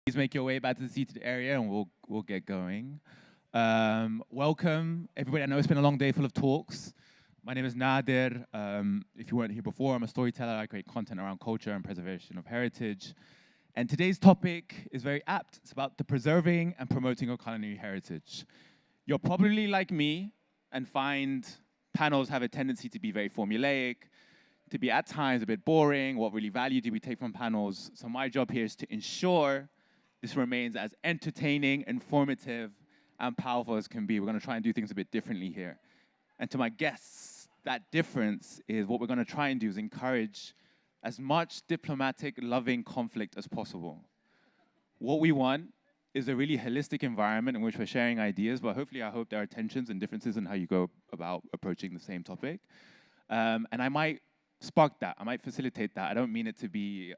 Please make your way back to the seated area and we'll get going. Welcome, everybody. I know it's been a long day full of talks. My name is Nadir. If you weren't here before, I'm a storyteller. I create content around culture and preservation of heritage. And today's topic is very apt. It's about the preserving and promoting of culinary heritage. You're probably like me and find panels have a tendency to be very formulaic, to be at times a bit boring. What really value do we take from panels? So my job here is to ensure this remains as entertaining, informative, and powerful as can be. We're gonna try and do things a bit differently here. And to my guests, that difference is what we're gonna try and do is encourage as much diplomatic, loving conflict as possible. What we want is a really holistic environment in which we're sharing ideas, but hopefully I hope there are tensions and differences in how you go about approaching the same topic. And I might spark that, I might facilitate that. I don't mean it to be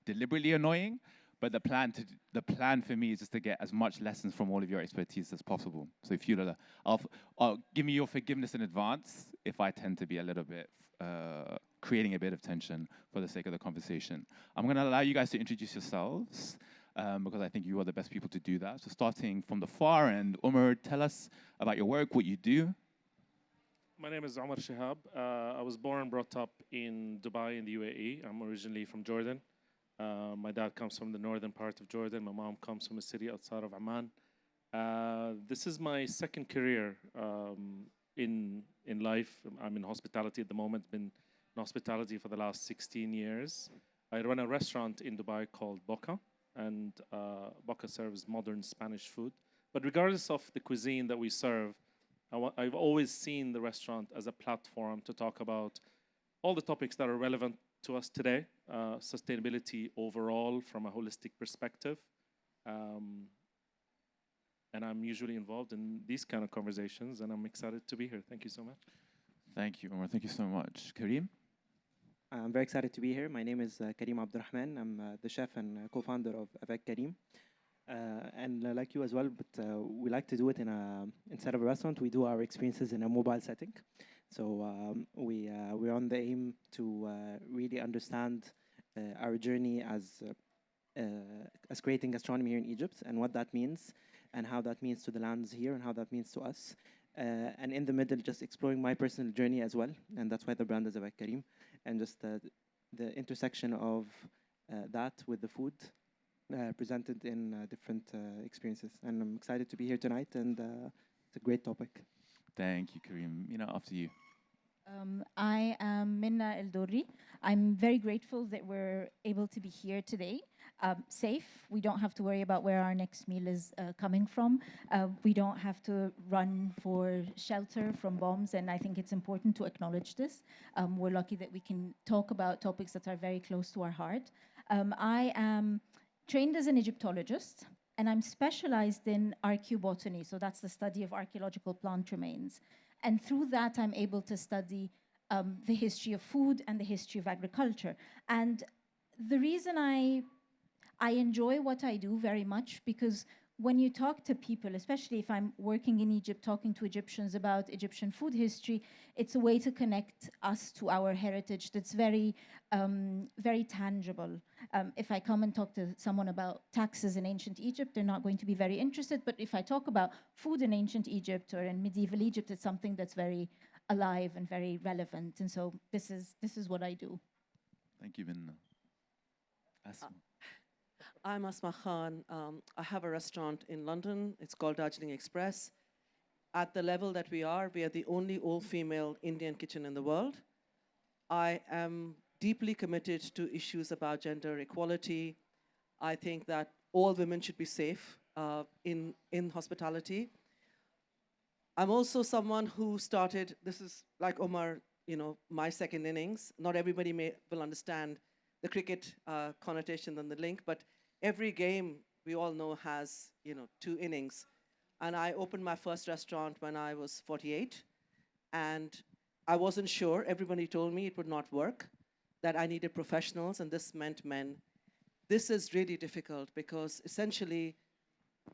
deliberately annoying, but the plan for me is just to get as much lessons from all of your expertise as possible. So if you, I'll give me your forgiveness in advance if I tend to be a little bit creating a bit of tension for the sake of the conversation. I'm gonna allow you guys to introduce yourselves because I think you are the best people to do that. So starting from the far end, Umar, tell us about your work, what you do. My name is Omar Shihab. I was born and brought up in Dubai in the UAE. I'm originally from Jordan. My dad comes from the northern part of Jordan. My mom comes from a city outside of Amman. This is my second career in life. I'm in hospitality at the moment. Been in hospitality for the last 16 years. I run a restaurant in Dubai called Boca, and Boca serves modern Spanish food. But regardless of the cuisine that we serve, I've always seen the restaurant as a platform to talk about all the topics that are relevant to us today, sustainability overall from a holistic perspective. And I'm usually involved in these kind of conversations, and I'm excited to be here. Thank you so much. Thank you, Umar. Thank you so much. Kareem? I'm very excited to be here. My name is Kareem Abdurrahman. I'm the chef and co-founder of Avec Kareem. And like you as well, but we like to do it instead of a restaurant, we do our experiences in a mobile setting. So we're on the aim to really understand our journey as creating gastronomy here in Egypt and what that means and how that means to the lands here and how that means to us. And in the middle, just exploring my personal journey as well. And that's why the brand is Avec Kareem. And just the intersection of that with the food presented in different experiences. And I'm excited to be here tonight, and it's a great topic. Thank you, Kareem. After you. I am Minna El-Dorri. I'm very grateful that we're able to be here today. Safe. We don't have to worry about where our next meal is coming from. We don't have to run for shelter from bombs, and I think it's important to acknowledge this. We're lucky that we can talk about topics that are very close to our heart. I am trained as an Egyptologist, and I'm specialized in archaeobotany, so that's the study of archaeological plant remains. And through that, I'm able to study the history of food and the history of agriculture. And the reason I enjoy what I do very much, because when you talk to people, especially if I'm working in Egypt, talking to Egyptians about Egyptian food history, it's a way to connect us to our heritage that's very, very tangible. If I come and talk to someone about taxes in ancient Egypt, they're not going to be very interested. But if I talk about food in ancient Egypt or in medieval Egypt, it's something that's very alive and very relevant. And so this is what I do. Thank you, Minna. Asma. I'm Asma Khan. I have a restaurant in London. It's called Darjeeling Express. At the level that we are the only all-female Indian kitchen in the world. I am deeply committed to issues about gender equality. I think that all women should be safe in hospitality. I'm also someone who started, this is like Omar, my second innings. Not everybody will understand the cricket connotation and the link, but every game we all know has, 2 innings. And I opened my first restaurant when I was 48. And I wasn't sure. Everybody told me it would not work, that I needed professionals, and this meant men. This is really difficult because essentially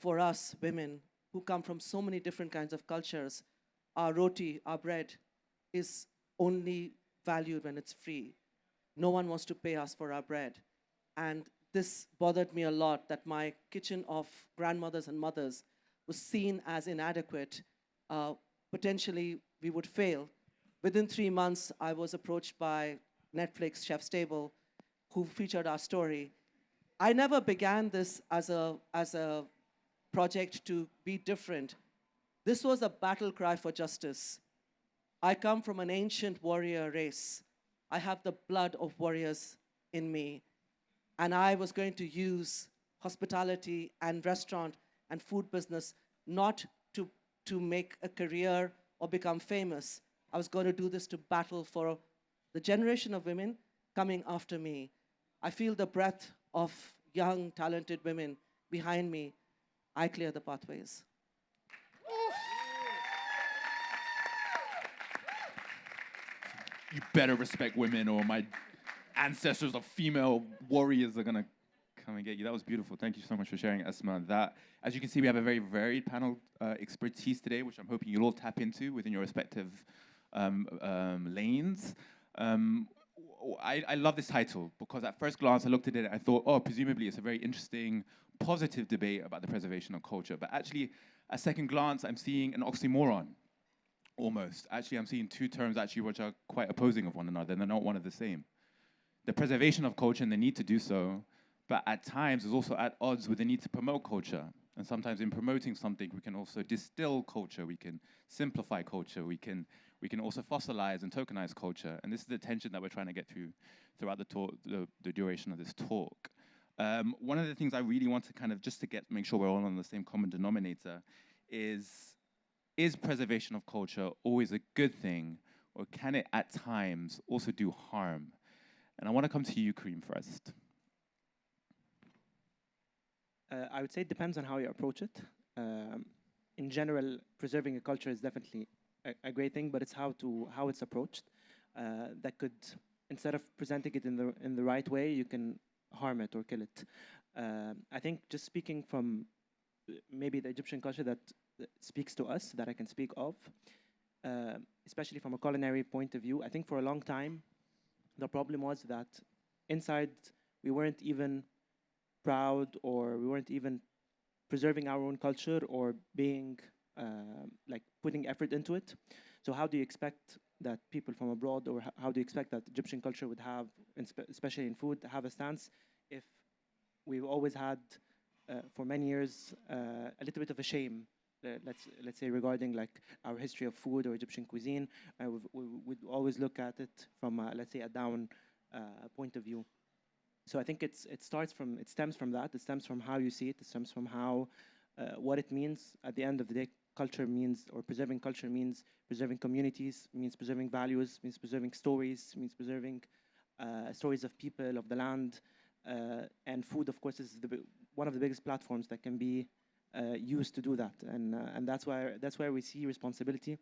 for us women who come from so many different kinds of cultures, our roti, our bread, is only valued when it's free. No one wants to pay us for our bread. And this bothered me a lot, that my kitchen of grandmothers and mothers was seen as inadequate. Potentially, we would fail. Within 3 months, I was approached by Netflix Chef's Table, who featured our story. I never began this as a project to be different. This was a battle cry for justice. I come from an ancient warrior race. I have the blood of warriors in me. And I was going to use hospitality and restaurant and food business not to make a career or become famous. I was going to do this to battle for the generation of women coming after me. I feel the breath of young, talented women behind me. I clear the pathways. You better respect women, or my ancestors of female warriors are gonna come and get you. That was beautiful. Thank you so much for sharing, Asma. That, as you can see, we have a very varied panel expertise today, which I'm hoping you'll all tap into within your respective lanes. I love this title because at first glance I looked at it and I thought, oh, presumably it's a very interesting, positive debate about the preservation of culture. But actually, at second glance, I'm seeing an oxymoron. Almost. Actually, I'm seeing two terms actually which are quite opposing of one another, and they're not one and the same. The preservation of culture and the need to do so, but at times is also at odds with the need to promote culture. And sometimes in promoting something, we can also distill culture, we can simplify culture, we can also fossilize and tokenize culture. And this is the tension that we're trying to get through throughout the talk, the duration of this talk. One of the things I really want to kind of just to make sure we're all on the same common denominator is preservation of culture always a good thing, or can it at times also do harm? And I want to come to you, Kareem, first. I would say it depends on how you approach it. In general, preserving a culture is definitely a great thing, but it's how it's approached. That could, instead of presenting it in the right way, you can harm it or kill it. I think just speaking from maybe the Egyptian culture that speaks to us, that I can speak of, especially from a culinary point of view, I think for a long time, the problem was that inside we weren't even proud, or we weren't even preserving our own culture or being like putting effort into it. So how do you expect that people from abroad, or how do you expect that Egyptian culture would have, especially in food, have a stance if we've always had for many years a little bit of a shame, let's say, regarding like our history of food or Egyptian cuisine. We would always look at it from let's say a down point of view. So I think it stems from that. It stems from how you see it. It stems from how what it means at the end of the day. Culture means, or preserving culture means preserving communities, means preserving values, means preserving stories, means preserving stories of people, of the land, and food, of course, is one of the biggest platforms that can be used to do that. And that's where we see responsibility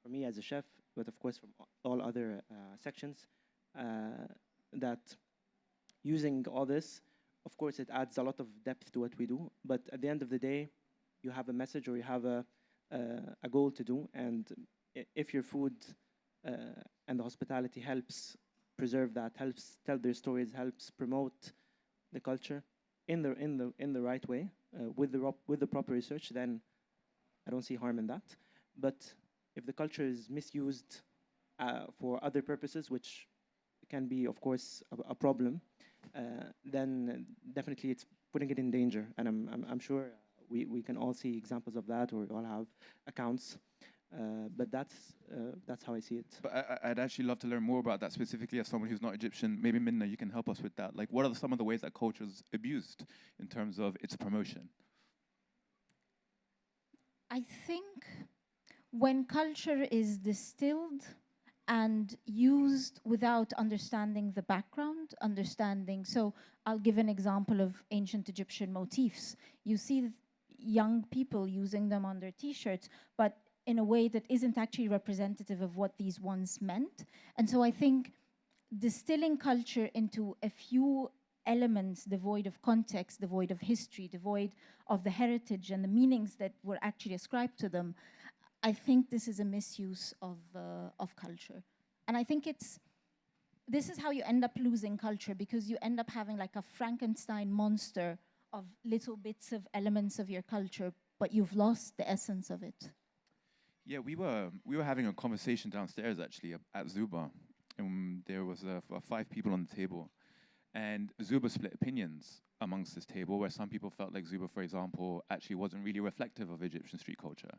for me as a chef, but of course from all other sections, that using all this, of course, it adds a lot of depth to what we do. But at the end of the day, you have a message, or you have a goal to do, and if your food and the hospitality helps preserve that, helps tell their stories, helps promote the culture in the right way, with the proper research, then I don't see harm in that. But if the culture is misused for other purposes, which can be, of course, a problem, then definitely it's putting it in danger. And I'm sure we can all see examples of that, or we all have accounts. But that's how I see it. But I'd actually love to learn more about that, specifically as someone who's not Egyptian. Maybe Minna, you can help us with that. Like, what are some of the ways that culture is abused in terms of its promotion? I think when culture is distilled and used without understanding the background, so I'll give an example of ancient Egyptian motifs. You see young people using them on their t-shirts, but in a way that isn't actually representative of what these once meant. And so I think distilling culture into a few elements devoid of context, devoid of history, devoid of the heritage and the meanings that were actually ascribed to them, I think this is a misuse of culture. And I think it's this is how you end up losing culture, because you end up having like a Frankenstein monster of little bits of elements of your culture, but you've lost the essence of it. Yeah, we were having a conversation downstairs actually at Zuba, and there was 5 people on the table, and Zuba split opinions amongst this table, where some people felt like Zuba, for example, actually wasn't really reflective of Egyptian street culture.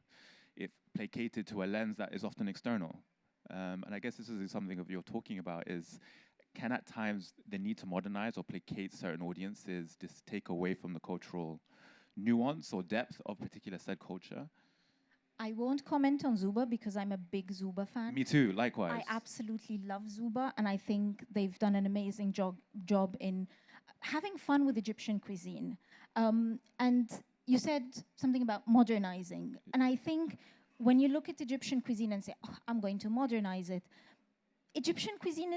It placated to a lens that is often external. And I guess this is something of you're talking about is, can at times the need to modernize or placate certain audiences just take away from the cultural nuance or depth of particular said culture? I won't comment on Zuba because I'm a big Zuba fan. Me too, likewise. I absolutely love Zuba, and I think they've done an amazing job in having fun with Egyptian cuisine. And you said something about modernizing, and I think when you look at Egyptian cuisine and say, oh, I'm going to modernize it, Egyptian cuisine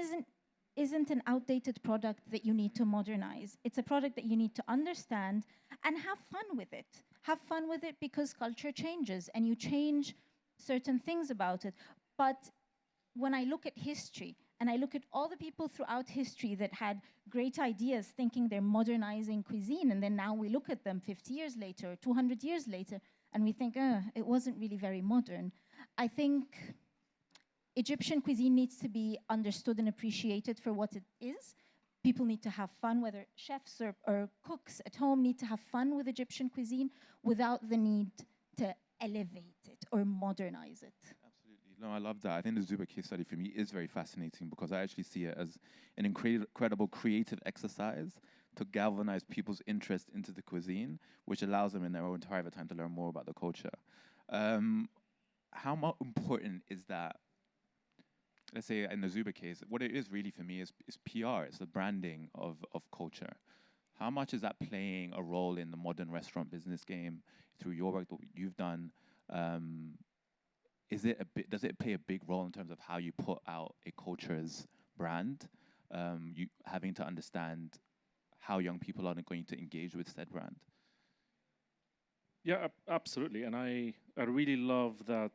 isn't an outdated product that you need to modernize. It's a product that you need to understand and have fun with it. Have fun with it because culture changes and you change certain things about it. But when I look at history and I look at all the people throughout history that had great ideas thinking they're modernizing cuisine, and then now we look at them 50 years later, 200 years later, and we think, it wasn't really very modern. I think Egyptian cuisine needs to be understood and appreciated for what it is. People need to have fun, whether chefs or cooks at home need to have fun with Egyptian cuisine without the need to elevate it or modernize it. Absolutely. No, I love that. I think the Zuba case study for me is very fascinating because I actually see it as an incredible creative exercise to galvanize people's interest into the cuisine, which allows them in their own private time to learn more about the culture. How important is that? Let's say in the Zuba case, what it is really for me is PR. It's the branding of culture. How much is that playing a role in the modern restaurant business game through your work that you've done? Does it play a big role in terms of how you put out a culture's brand? You having to understand how young people are going to engage with said brand. Yeah, absolutely. And I really love that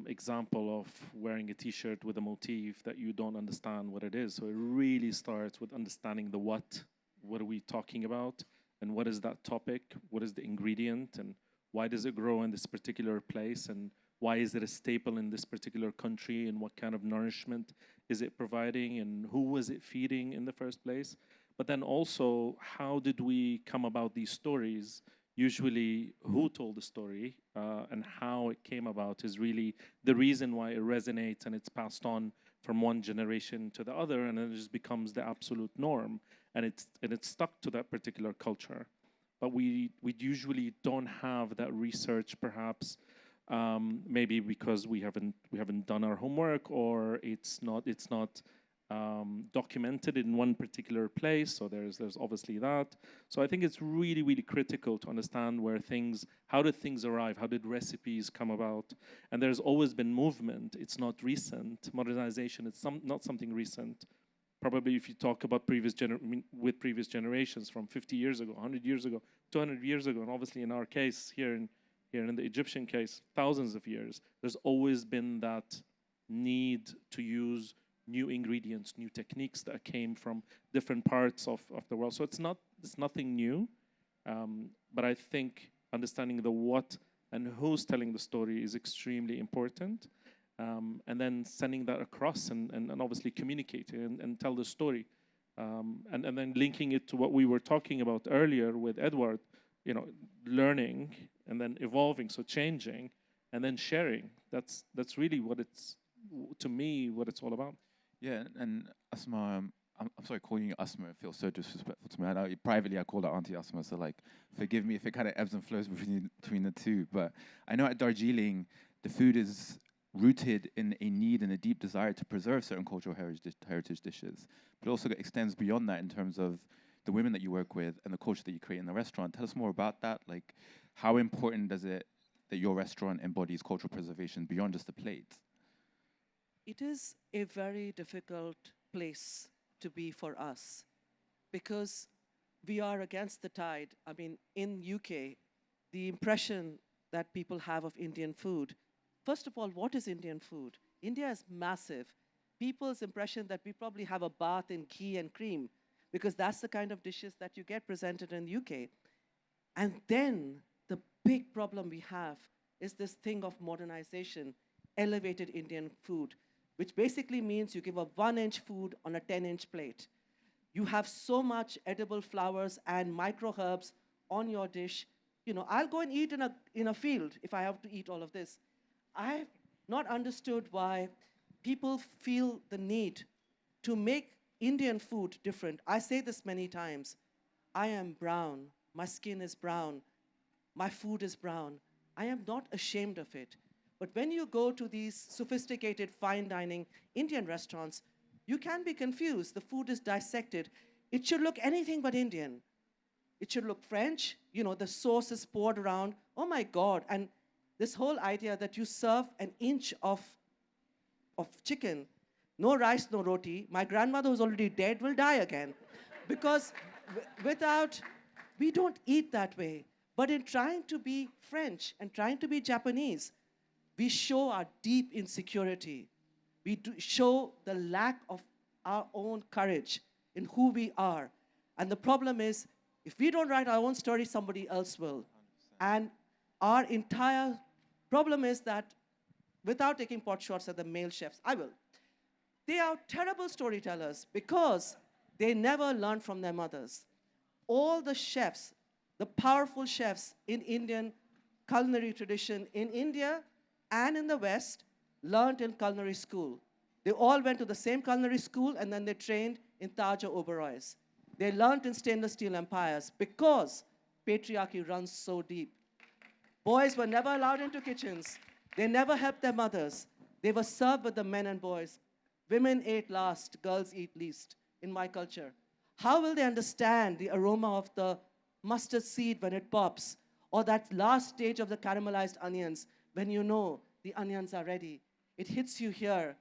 example of wearing a T-shirt with a motif that you don't understand what it is. So it really starts with understanding the what. What are we talking about? And what is that topic? What is the ingredient? And why does it grow in this particular place? And why is it a staple in this particular country? And what kind of nourishment is it providing? And who was it feeding in the first place? But then also, how did we come about these stories? Usually, who told the story and how it came about is really the reason why it resonates and it's passed on from one generation to the other, and it just becomes the absolute norm, and it's stuck to that particular culture. But we usually don't have that research, perhaps, maybe because we haven't done our homework, or it's not documented in one particular place. So there's obviously that. So I think it's really, really critical to understand how did things arrive? How did recipes come about? And there's always been movement. It's not recent. Modernization, it's not something recent. Probably if you talk about previous generations from 50 years ago, 100 years ago, 200 years ago, and obviously in our case here in the Egyptian case, thousands of years, there's always been that need to use new ingredients, new techniques that came from different parts of the world. So it's nothing new, but I think understanding the what and who's telling the story is extremely important, and then sending that across and obviously communicating and tell the story, and then linking it to what we were talking about earlier with Edward, learning and then evolving, so changing and then sharing. That's really what to me, what it's all about. Yeah, and Asma, I'm sorry calling you Asma. It feels so disrespectful to me. I know privately I call her Auntie Asma, so forgive me if it kind of ebbs and flows between the two. But I know at Darjeeling, the food is rooted in a need and a deep desire to preserve certain cultural heritage dishes, but it also extends beyond that in terms of the women that you work with and the culture that you create in the restaurant. Tell us more about that. How important is it that your restaurant embodies cultural preservation beyond just the plate? It is a very difficult place to be for us because we are against the tide. I mean, in UK, the impression that people have of Indian food, first of all, what is Indian food? India is massive. people's impression that we probably have a bath in ghee and cream, because that's the kind of dishes that you get presented in the UK. And then the big problem we have is this thing of modernization, elevated Indian food, which basically means you give a 1-inch food on a 10-inch plate. You have so much edible flowers and micro herbs on your dish. You know, I'll go and eat in a field if I have to eat all of this. I've not understood why people feel the need to make Indian food different. I say this many times. I am brown. My skin is brown. My food is brown. I am not ashamed of it. But when you go to these sophisticated fine dining Indian restaurants, you can be confused. The food is dissected. It should look anything but Indian. It should look French. You know, the sauce is poured around. Oh my God. And this whole idea that you serve an inch of chicken, no rice, no roti. My grandmother, who's already dead, will die again. Because we don't eat that way. But in trying to be French and trying to be Japanese, we show our deep insecurity. We show the lack of our own courage in who we are. And the problem is, if we don't write our own story, somebody else will. 100%. And our entire problem is that, without taking pot shots at the male chefs, I will. They are terrible storytellers because they never learned from their mothers. All the chefs, the powerful chefs in Indian culinary tradition in India and in the West, learned in culinary school. They all went to the same culinary school and then they trained in Taj or Oberoi's. They learned in stainless steel empires because patriarchy runs so deep. Boys were never allowed into kitchens. They never helped their mothers. They were served with the men and boys. Women ate last, girls eat least in my culture. How will they understand the aroma of the mustard seed when it pops, or that last stage of the caramelized onions when you know the onions are ready? It hits you here.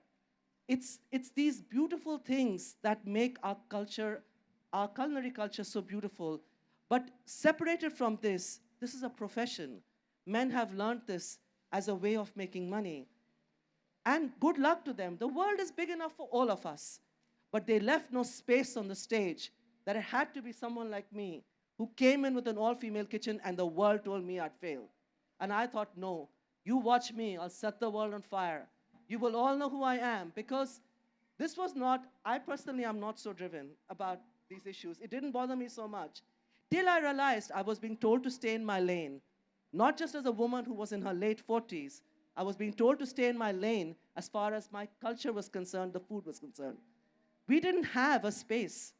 It's these beautiful things that make our culture, our culinary culture, so beautiful. But separated from this is a profession. Men have learned this as a way of making money. And good luck to them. The world is big enough for all of us. But they left no space on the stage that it had to be someone like me who came in with an all-female kitchen and the world told me I'd fail. And I thought, no, you watch me, I'll set the world on fire. You will all know who I am, because this was not, I personally am not so driven about these issues. It didn't bother me so much till I realized I was being told to stay in my lane. Not just as a woman who was in her late 40s, I was being told to stay in my lane as far as my culture was concerned, the food was concerned. We didn't have a space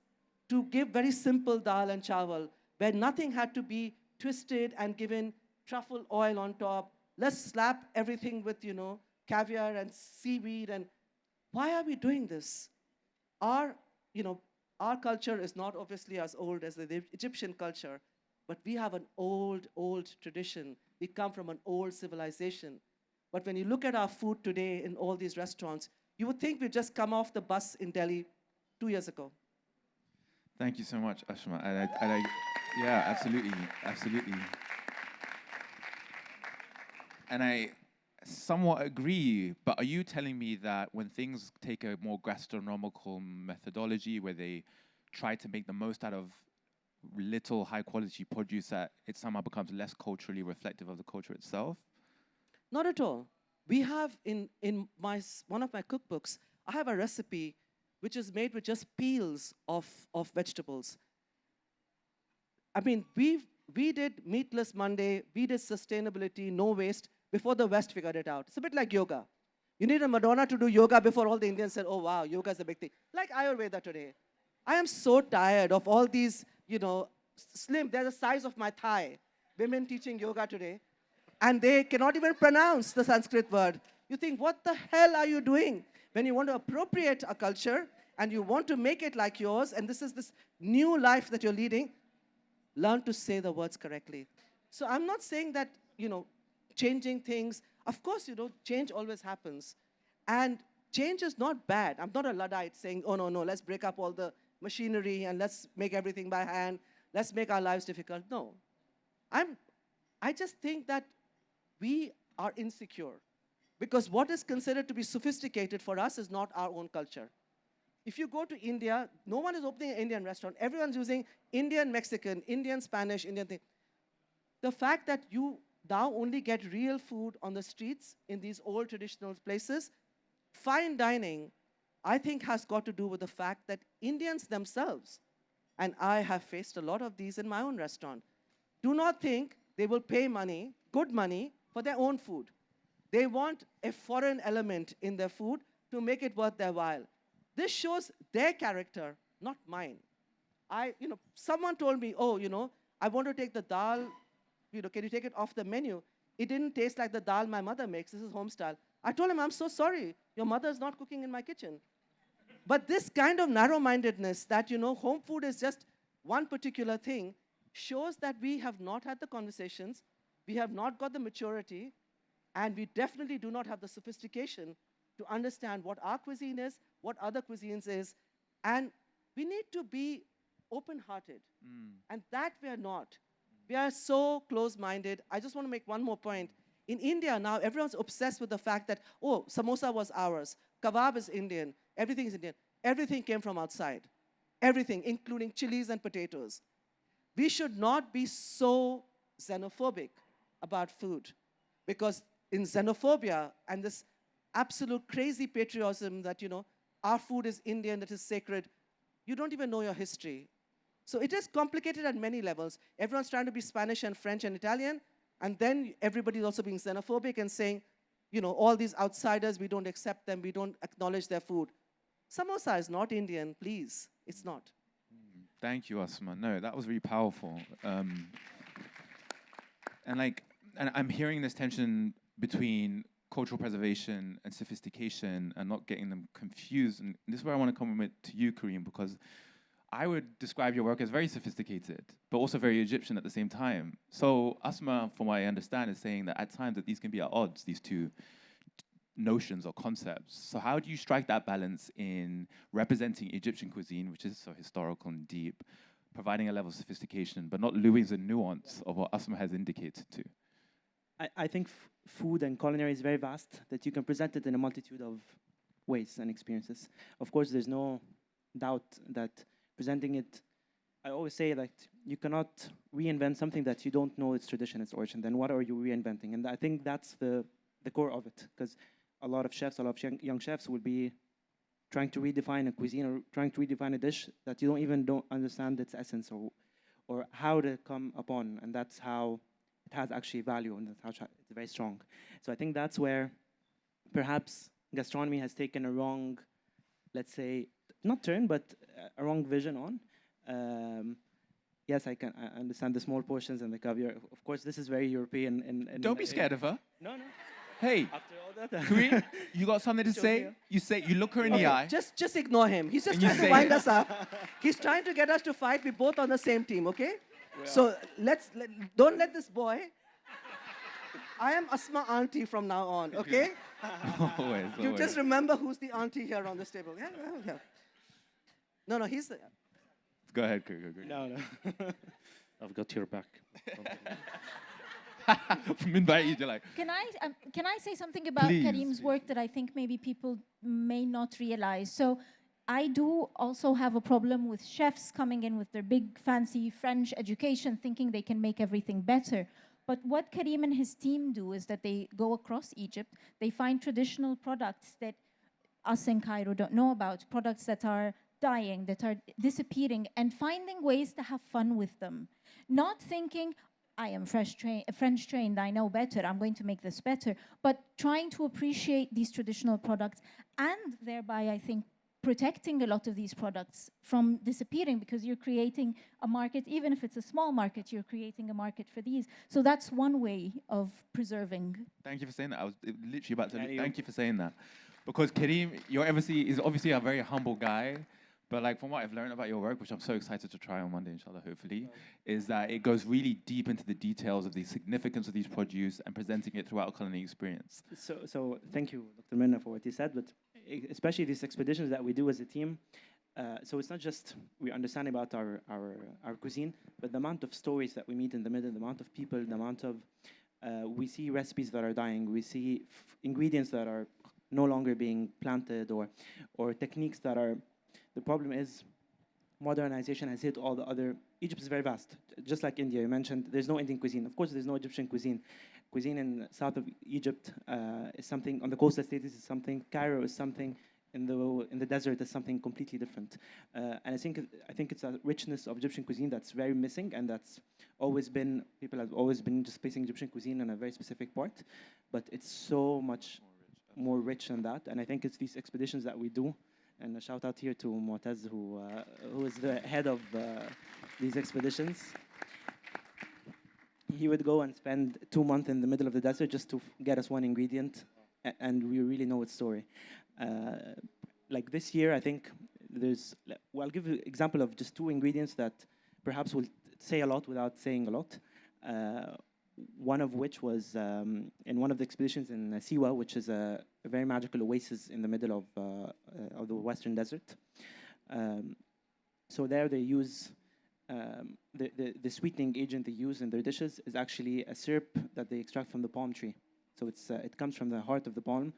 to give very simple dal and chawal, where nothing had to be twisted and given truffle oil on top. Let's slap everything with, caviar and seaweed. And why are we doing this? Our culture is not obviously as old as the Egyptian culture, but we have an old, old tradition. We come from an old civilization. But when you look at our food today in all these restaurants, you would think we'd just come off the bus in Delhi 2 years ago. Thank you so much, Ashma. Yeah, absolutely, absolutely. And I somewhat agree, but are you telling me that when things take a more gastronomical methodology where they try to make the most out of little high-quality produce, that it somehow becomes less culturally reflective of the culture itself? Not at all. We have in one of my cookbooks, I have a recipe which is made with just peels of vegetables. I mean, we did Meatless Monday, we did sustainability, no waste, before the West figured it out. It's a bit like yoga. You need a Madonna to do yoga before all the Indians said, oh wow, yoga is a big thing. Like Ayurveda today. I am so tired of all these, slim, they're the size of my thigh, women teaching yoga today, and they cannot even pronounce the Sanskrit word. You think, what the hell are you doing? When you want to appropriate a culture and you want to make it like yours, and this is this new life that you're leading, learn to say the words correctly. So I'm not saying that, changing things, of course, change always happens. And change is not bad. I'm not a Luddite saying, oh, no, let's break up all the machinery and let's make everything by hand. Let's make our lives difficult. No. I just think that we are insecure. Because what is considered to be sophisticated for us is not our own culture. If you go to India, no one is opening an Indian restaurant. Everyone's using Indian, Mexican, Indian, Spanish, Indian thing. The fact that you now only get real food on the streets in these old traditional places, fine dining, I think has got to do with the fact that Indians themselves, and I have faced a lot of these in my own restaurant, do not think they will pay money, good money, for their own food. They want a foreign element in their food to make it worth their while. This shows their character, not mine. Someone told me, oh, I want to take the dal, can you take it off the menu? It didn't taste like the dal my mother makes. This is home style. I told him, I'm so sorry. Your mother is not cooking in my kitchen. But this kind of narrow-mindedness that, home food is just one particular thing shows that we have not had the conversations, we have not got the maturity, and we definitely do not have the sophistication to understand what our cuisine is, what other cuisines is, and we need to be open-hearted. And that we are not. We are so close-minded. I just want to make one more point. In India now, everyone's obsessed with the fact that, oh, samosa was ours, kebab is Indian, everything is Indian. Everything came from outside. Everything, including chilies and potatoes. We should not be so xenophobic about food, because in xenophobia and this absolute crazy patriotism that, our food is Indian, that is sacred, you don't even know your history. So it is complicated at many levels. Everyone's trying to be Spanish and French and Italian, and then everybody's also being xenophobic and saying, all these outsiders, we don't accept them, we don't acknowledge their food. Samosa is not Indian, please. It's not. Thank you, Asma. No, that was really powerful. And I'm hearing this tension between cultural preservation and sophistication and not getting them confused. And this is where I want to come with to you, Kareem, because I would describe your work as very sophisticated, but also very Egyptian at the same time. So Asma, from what I understand, is saying that at times that these can be at odds, these two notions or concepts. So how do you strike that balance in representing Egyptian cuisine, which is so historical and deep, providing a level of sophistication, but not losing the nuance of what Asma has indicated to? I think food and culinary is very vast, that you can present it in a multitude of ways and experiences. Of course, there's no doubt that presenting it, I always say that you cannot reinvent something that you don't know its tradition, its origin. Then what are you reinventing? And I think that's the core of it, because a lot of chefs, a lot of young chefs will be trying to redefine a cuisine or trying to redefine a dish that you don't understand its essence or how to come upon, and that's how it has actually value, and that's how it's very strong. So I think that's where perhaps gastronomy has taken a wrong, let's say, not turn, but a wrong vision on. Yes, I understand the small portions and the caviar. Of course, this is very European. Don't be scared of her. No. Hey, After all that, Kareem, you got something to say? You look her in the eye. Just ignore him. He's just And you trying to say wind it. us up. He's trying to get us to fight. We're both on the same team, okay? So don't let this boy. I am Asma auntie from now on, okay? Always, You always. just remember who's the auntie here on this table. Yeah. No, he's the. Go ahead, Kareem. no. I've got your back. Min ba'id, you're like, Can I say something about Please. Kareem's work that I think maybe people may not realize? So I do also have a problem with chefs coming in with their big fancy French education thinking they can make everything better. But what Kareem and his team do is that they go across Egypt, they find traditional products that us in Cairo don't know about, products that are dying, that are disappearing, and finding ways to have fun with them. Not thinking, I am French trained, I know better, I'm going to make this better, but trying to appreciate these traditional products and thereby, I think, protecting a lot of these products from disappearing, because you're creating a market, even if it's a small market, you're creating a market for these. So that's one way of preserving. thank you for saying that. I was literally about to. Yeah, Thank you for saying that, because Kareem, is obviously a very humble guy. But like from what I've learned about your work, which I'm so excited to try on Monday, inshallah, hopefully, is that it goes really deep into the details of the significance of these produce and presenting it throughout a culinary experience. So thank you, Dr. Minna, for what you said, but especially these expeditions that we do as a team. So it's not just we understand about our cuisine, but the amount of stories that we meet in the middle, the amount of people, the amount of We see recipes that are dying. We see ingredients that are no longer being planted, or techniques that are. The problem is modernization has hit all the other. Egypt is very vast, just like India. You mentioned there's no Indian cuisine. Of course, there's no Egyptian cuisine. Cuisine in south of Egypt is something. On the coastal states is something. Cairo is something. In the desert is something completely different. And I think it's a richness of Egyptian cuisine that's very missing, and that's always been. People have always been just placing Egyptian cuisine in a very specific part, but it's so much more rich than that. And I think it's these expeditions that we do. And a shout out here to Mu'taz, who is the head of these expeditions. He would go and spend 2 months in the middle of the desert just to get us one ingredient, and we really know its story. Like this year, I think well, I'll give you an example of just 2 ingredients that perhaps will say a lot without saying a lot. One of which was in one of the expeditions in Siwa, which is a very magical oasis in the middle of the Western Desert. So there they use the sweetening agent they use in their dishes is actually a syrup that they extract from the palm tree. So it comes from the heart of the palm,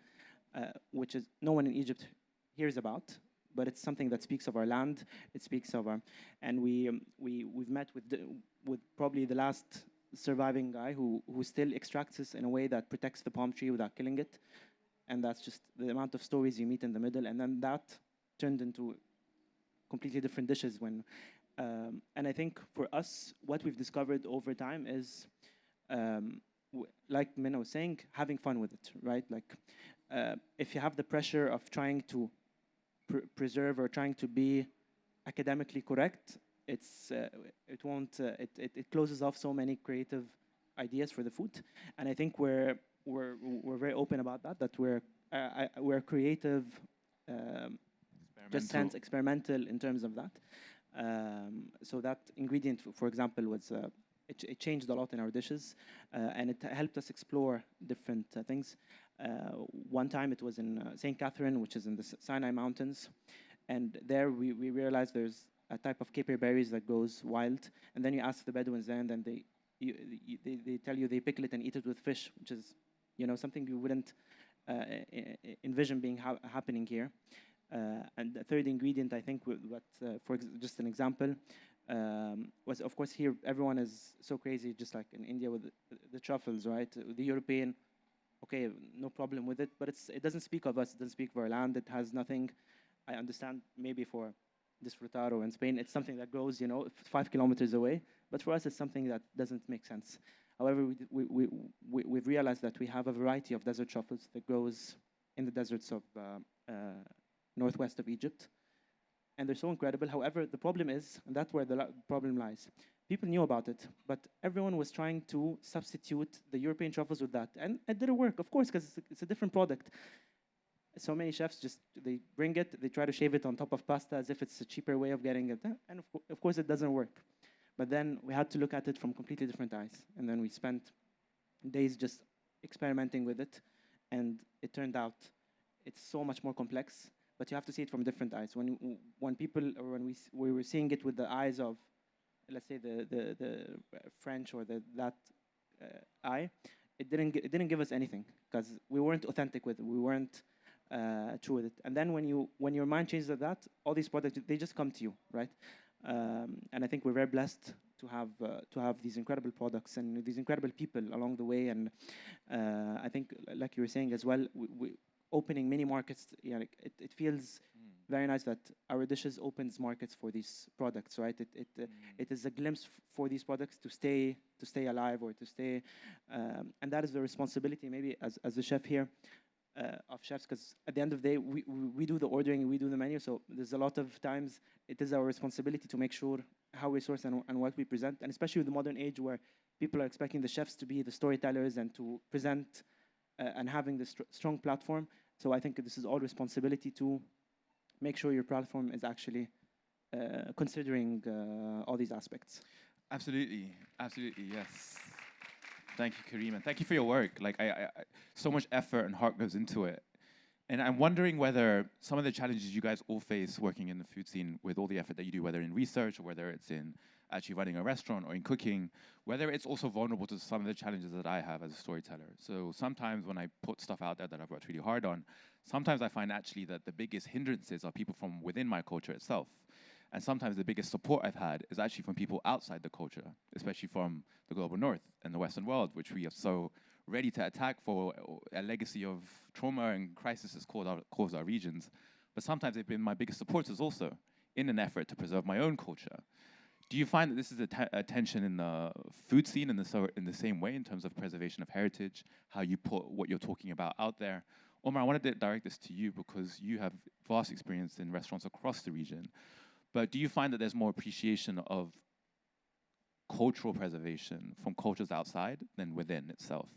which is no one in Egypt hears about, but it's something that speaks of our land. It speaks of our, and we've met with probably the last surviving guy who still extracts this in a way that protects the palm tree without killing it. And that's just the amount of stories you meet in the middle. And then that turned into completely different dishes. And I think for us, what we've discovered over time is, like Minna was saying, having fun with it, right? Like, if you have the pressure of trying to preserve or trying to be academically correct, it closes off so many creative ideas for the food. And I think we're very open about that. That we're creative, just sense experimental in terms of that. So that ingredient, for example, was it changed a lot in our dishes, and it helped us explore different things. One time it was in St. Catherine, which is in the Sinai Mountains, and there we realized there's a type of caper berries that goes wild, and then you ask the Bedouins there, and then they tell you they pickle it and eat it with fish, which is something you wouldn't envision being happening here. And the third ingredient, I think, just an example, was, of course, here everyone is so crazy, just like in India with the truffles, right? The European, okay, no problem with it, but it doesn't speak of us, it doesn't speak of our land, it has nothing. I understand maybe for this frutaro in Spain, it's something that grows, 5 kilometers away, but for us it's something that doesn't make sense. However, we've realized that we have a variety of desert truffles that grows in the deserts of northwest of Egypt, and they're so incredible. However, the problem is, and that's where the problem lies, people knew about it, but everyone was trying to substitute the European truffles with that, and it didn't work, of course, because it's a different product. So many chefs they bring it, they try to shave it on top of pasta as if it's a cheaper way of getting it, and of course it doesn't work. But then we had to look at it from completely different eyes, and then we spent days just experimenting with it, and it turned out it's so much more complex. But you have to see it from different eyes. When people, or when we were seeing it with the eyes of, let's say, the French or that eye, it didn't give us anything, because we weren't authentic with it. We weren't true with it. And then when your mind changes like that, all these products, they just come to you, right? And I think we're very blessed to have these incredible products and these incredible people along the way. And I think, like you were saying as well, we opening many markets. It feels very nice that our dishes opens markets for these products, right? It is a glimpse for these products to stay alive, or to stay, and that is the responsibility, maybe as a chef here, of chefs, because at the end of the day, we do the ordering, we do the menu, so there's a lot of times it is our responsibility to make sure how we source and what we present, and especially with the modern age where people are expecting the chefs to be the storytellers and to present and having this strong platform. So I think this is all responsibility to make sure your platform is actually considering all these aspects. Absolutely, yes. Thank you, Kareem, and thank you for your work. Like, I so much effort and heart goes into it. And I'm wondering whether some of the challenges you guys all face working in the food scene with all the effort that you do, whether in research or whether it's in actually running a restaurant or in cooking, whether it's also vulnerable to some of the challenges that I have as a storyteller. So sometimes when I put stuff out there that I've worked really hard on, sometimes I find actually that the biggest hindrances are people from within my culture itself. And sometimes the biggest support I've had is actually from people outside the culture, especially from the global north and the Western world, which we are so ready to attack for a legacy of trauma and crisis has caused our regions. But sometimes they've been my biggest supporters also in an effort to preserve my own culture. Do you find that this is a tension in the food scene in the same way in terms of preservation of heritage, how you put what you're talking about out there? Omar, I wanted to direct this to you because you have vast experience in restaurants across the region. But do you find that there's more appreciation of cultural preservation from cultures outside than within itself?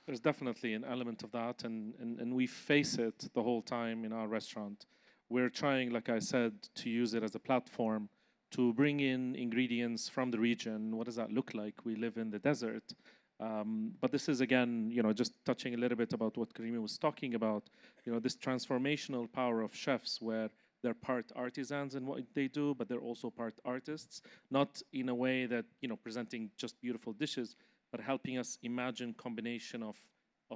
There's definitely an element of that, and we face it the whole time in our restaurant. We're trying, like I said, to use it as a platform to bring in ingredients from the region. What does that look like? We live in the desert. But this is, again, just touching a little bit about what Karima was talking about, this transformational power of chefs where they're part artisans in what they do, but they're also part artists, not in a way that, presenting just beautiful dishes, but helping us imagine combination of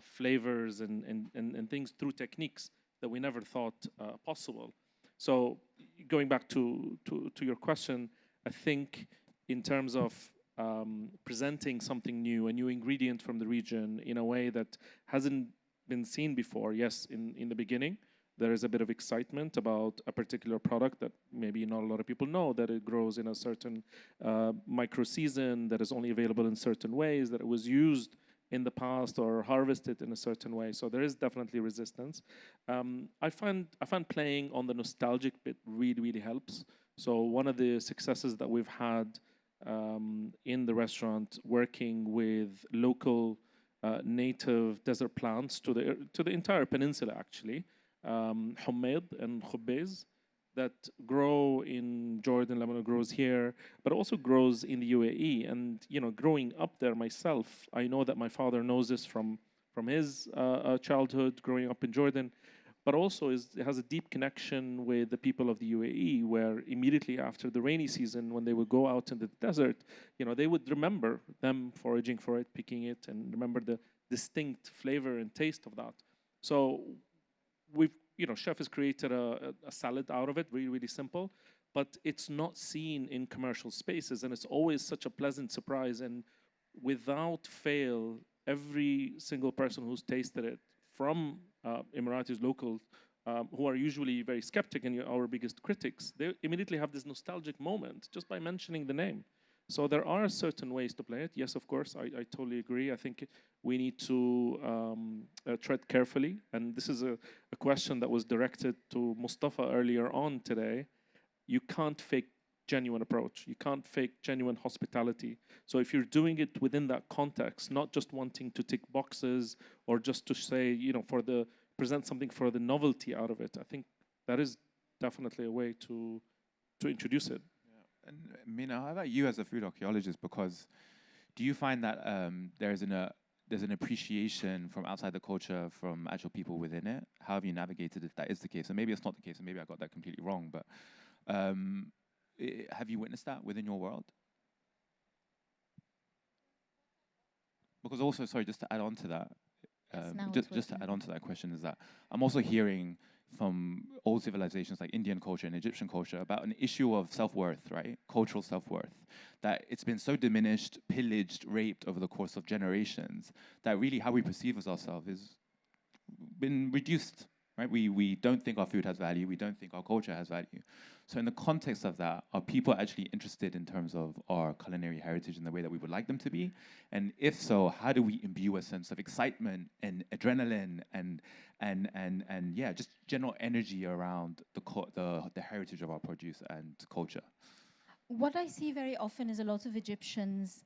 flavors and things through techniques that we never thought possible. So going back to your question, I think in terms of presenting something new, a new ingredient from the region in a way that hasn't been seen before, yes, in the beginning, there is a bit of excitement about a particular product that maybe not a lot of people know, that it grows in a certain micro-season, that is only available in certain ways, that it was used in the past or harvested in a certain way. So there is definitely resistance. I find playing on the nostalgic bit really, really helps. So one of the successes that we've had in the restaurant, working with local native desert plants to the entire peninsula, actually, hummed and khubbez, that grow in Jordan, Lebanon, grows here, but also grows in the UAE. And growing up there myself, I know that my father knows this from his childhood, growing up in Jordan, but also it has a deep connection with the people of the UAE, where immediately after the rainy season, when they would go out in the desert, they would remember them foraging for it, picking it, and remember the distinct flavor and taste of that. So we've, chef has created a salad out of it, really, really simple, but it's not seen in commercial spaces, and it's always such a pleasant surprise. And without fail, every single person who's tasted it, from Emiratis, locals, who are usually very skeptic and our biggest critics, they immediately have this nostalgic moment just by mentioning the name. So there are certain ways to play it. Yes, of course, I totally agree. I think we need to tread carefully. And this is a question that was directed to Mustafa earlier on today. You can't fake genuine approach. You can't fake genuine hospitality. So if you're doing it within that context, not just wanting to tick boxes or just to say, present something for the novelty out of it, I think that is definitely a way to introduce it. And Mina, how about you as a food archaeologist? Because do you find that there's an appreciation from outside the culture from actual people within it? How have you navigated if that is the case? And maybe it's not the case, and maybe I got that completely wrong. But have you witnessed that within your world? Because also, sorry, just to add on to that, just to add on to that question, is that I'm also hearing from old civilizations like Indian culture and Egyptian culture about an issue of self-worth, right? Cultural self-worth. That it's been so diminished, pillaged, raped over the course of generations that really how we perceive as ourselves has been reduced, right? We don't think our food has value. We don't think our culture has value. So in the context of that, are people actually interested in terms of our culinary heritage in the way that we would like them to be? And if so, how do we imbue a sense of excitement and adrenaline and yeah, just general energy around the heritage of our produce and culture? What I see very often is a lot of Egyptians,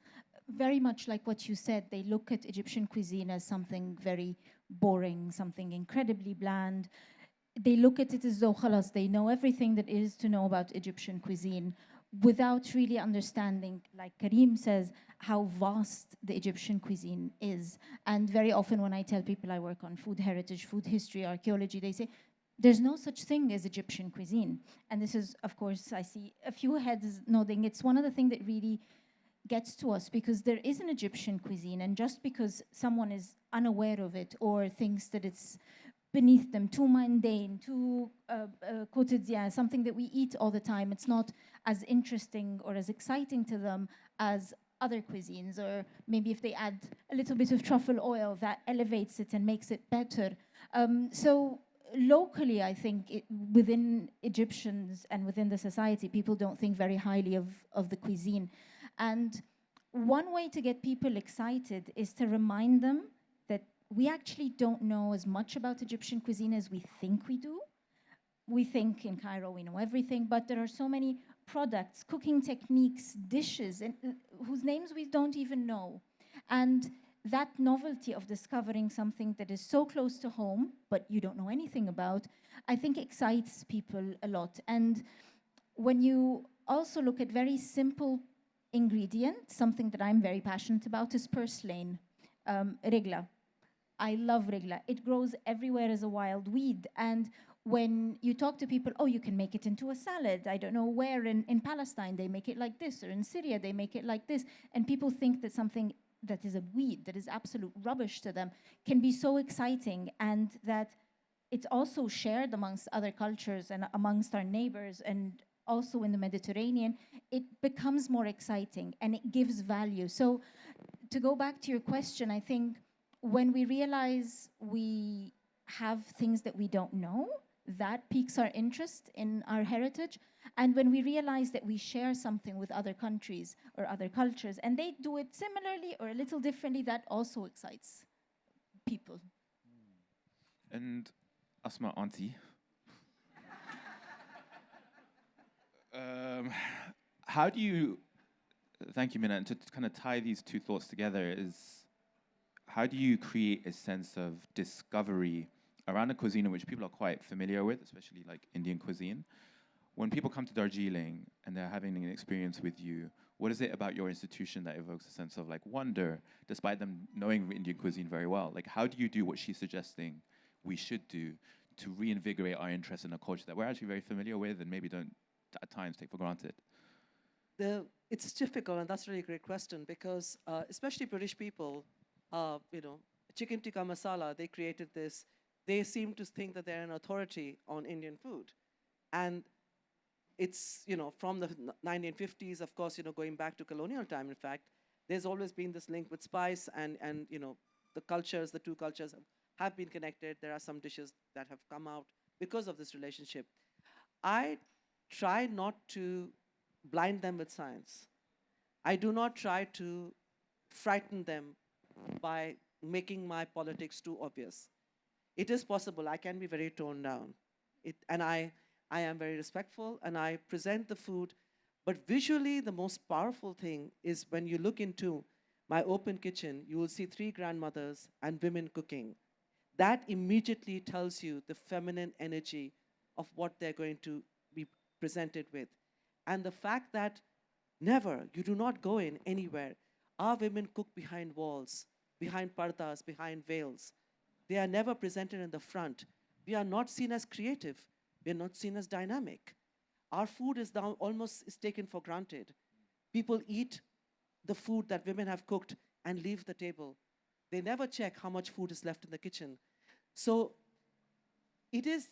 very much like what you said, they look at Egyptian cuisine as something very boring, something incredibly bland. They look at it as though, khalas, they know everything that is to know about Egyptian cuisine without really understanding, like Karim says, how vast the Egyptian cuisine is. And very often when I tell people I work on food heritage, food history, archaeology, they say, there's no such thing as Egyptian cuisine. And this is, of course, I see a few heads nodding. It's one of the things that really gets to us, because there is an Egyptian cuisine, and just because someone is unaware of it or thinks that it's beneath them, too mundane, too quotidien, something that we eat all the time, it's not as interesting or as exciting to them as other cuisines. Or maybe if they add a little bit of truffle oil, that elevates it and makes it better. So locally, I think within Egyptians and within the society, people don't think very highly of the cuisine. And one way to get people excited is to remind them that we actually don't know as much about Egyptian cuisine as we think we do. We think in Cairo we know everything, but there are so many products, cooking techniques, dishes, and whose names we don't even know. And that novelty of discovering something that is so close to home, but you don't know anything about, I think excites people a lot. And when you also look at very simple ingredients, something that I'm very passionate about is purslane, regla. I love regla. It grows everywhere as a wild weed. And when you talk to people, oh, you can make it into a salad. I don't know where in Palestine they make it like this, or in Syria they make it like this. And people think that something that is a weed, that is absolute rubbish to them, can be so exciting, and that it's also shared amongst other cultures and amongst our neighbors, and also in the Mediterranean, it becomes more exciting and it gives value. So to go back to your question, I think when we realize we have things that we don't know, that piques our interest in our heritage. And when we realize that we share something with other countries or other cultures, and they do it similarly or a little differently, that also excites people. And Asma, auntie, how do you, thank you, Minna, and to kind of tie these two thoughts together is, how do you create a sense of discovery around a cuisine in which people are quite familiar with, especially like Indian cuisine? When people come to Darjeeling and they're having an experience with you, what is it about your institution that evokes a sense of like wonder, despite them knowing Indian cuisine very well? Like, how do you do what she's suggesting we should do to reinvigorate our interest in a culture that we're actually very familiar with and maybe don't at times take for granted? It's difficult, and that's a really great question, because especially British people, chicken tikka masala, they created this. They seem to think that they're an authority on Indian food. And it's, from the 1950s, of course, going back to colonial time, in fact, there's always been this link with spice, and the two cultures have been connected. There are some dishes that have come out because of this relationship. I try not to blind them with science. I do not try to frighten them by making my politics too obvious. It is possible. I can be very toned down. And I am very respectful, and I present the food. But visually, the most powerful thing is when you look into my open kitchen, you will see 3 grandmothers and women cooking. That immediately tells you the feminine energy of what they're going to be presented with. And the fact that you do not go in anywhere. Our women cook behind walls, behind pardas, behind veils. They are never presented in the front. We are not seen as creative. We are not seen as dynamic. Our food is now almost taken for granted. People eat the food that women have cooked and leave the table. They never check how much food is left in the kitchen. So it is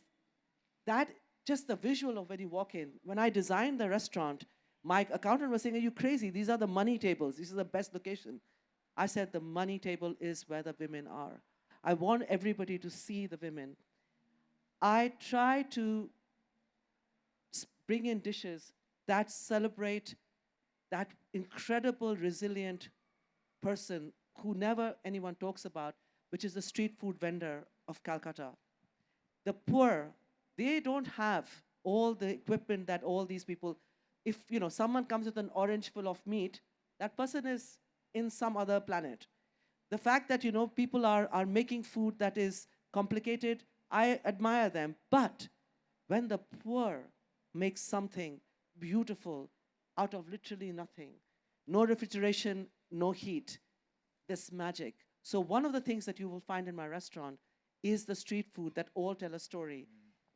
that, just the visual of when you walk in. When I designed the restaurant, my accountant was saying, are you crazy? These are the money tables. This is the best location. I said, the money table is where the women are. I want everybody to see the women. I try to bring in dishes that celebrate that incredible, resilient person who never anyone talks about, which is the street food vendor of Calcutta. The poor, they don't have all the equipment that all these people, if someone comes with an orange full of meat, that person is in some other planet. The fact that people are making food that is complicated, I admire them. But when the poor make something beautiful out of literally nothing, no refrigeration, no heat, this magic. So one of the things that you will find in my restaurant is the street food that all tell a story.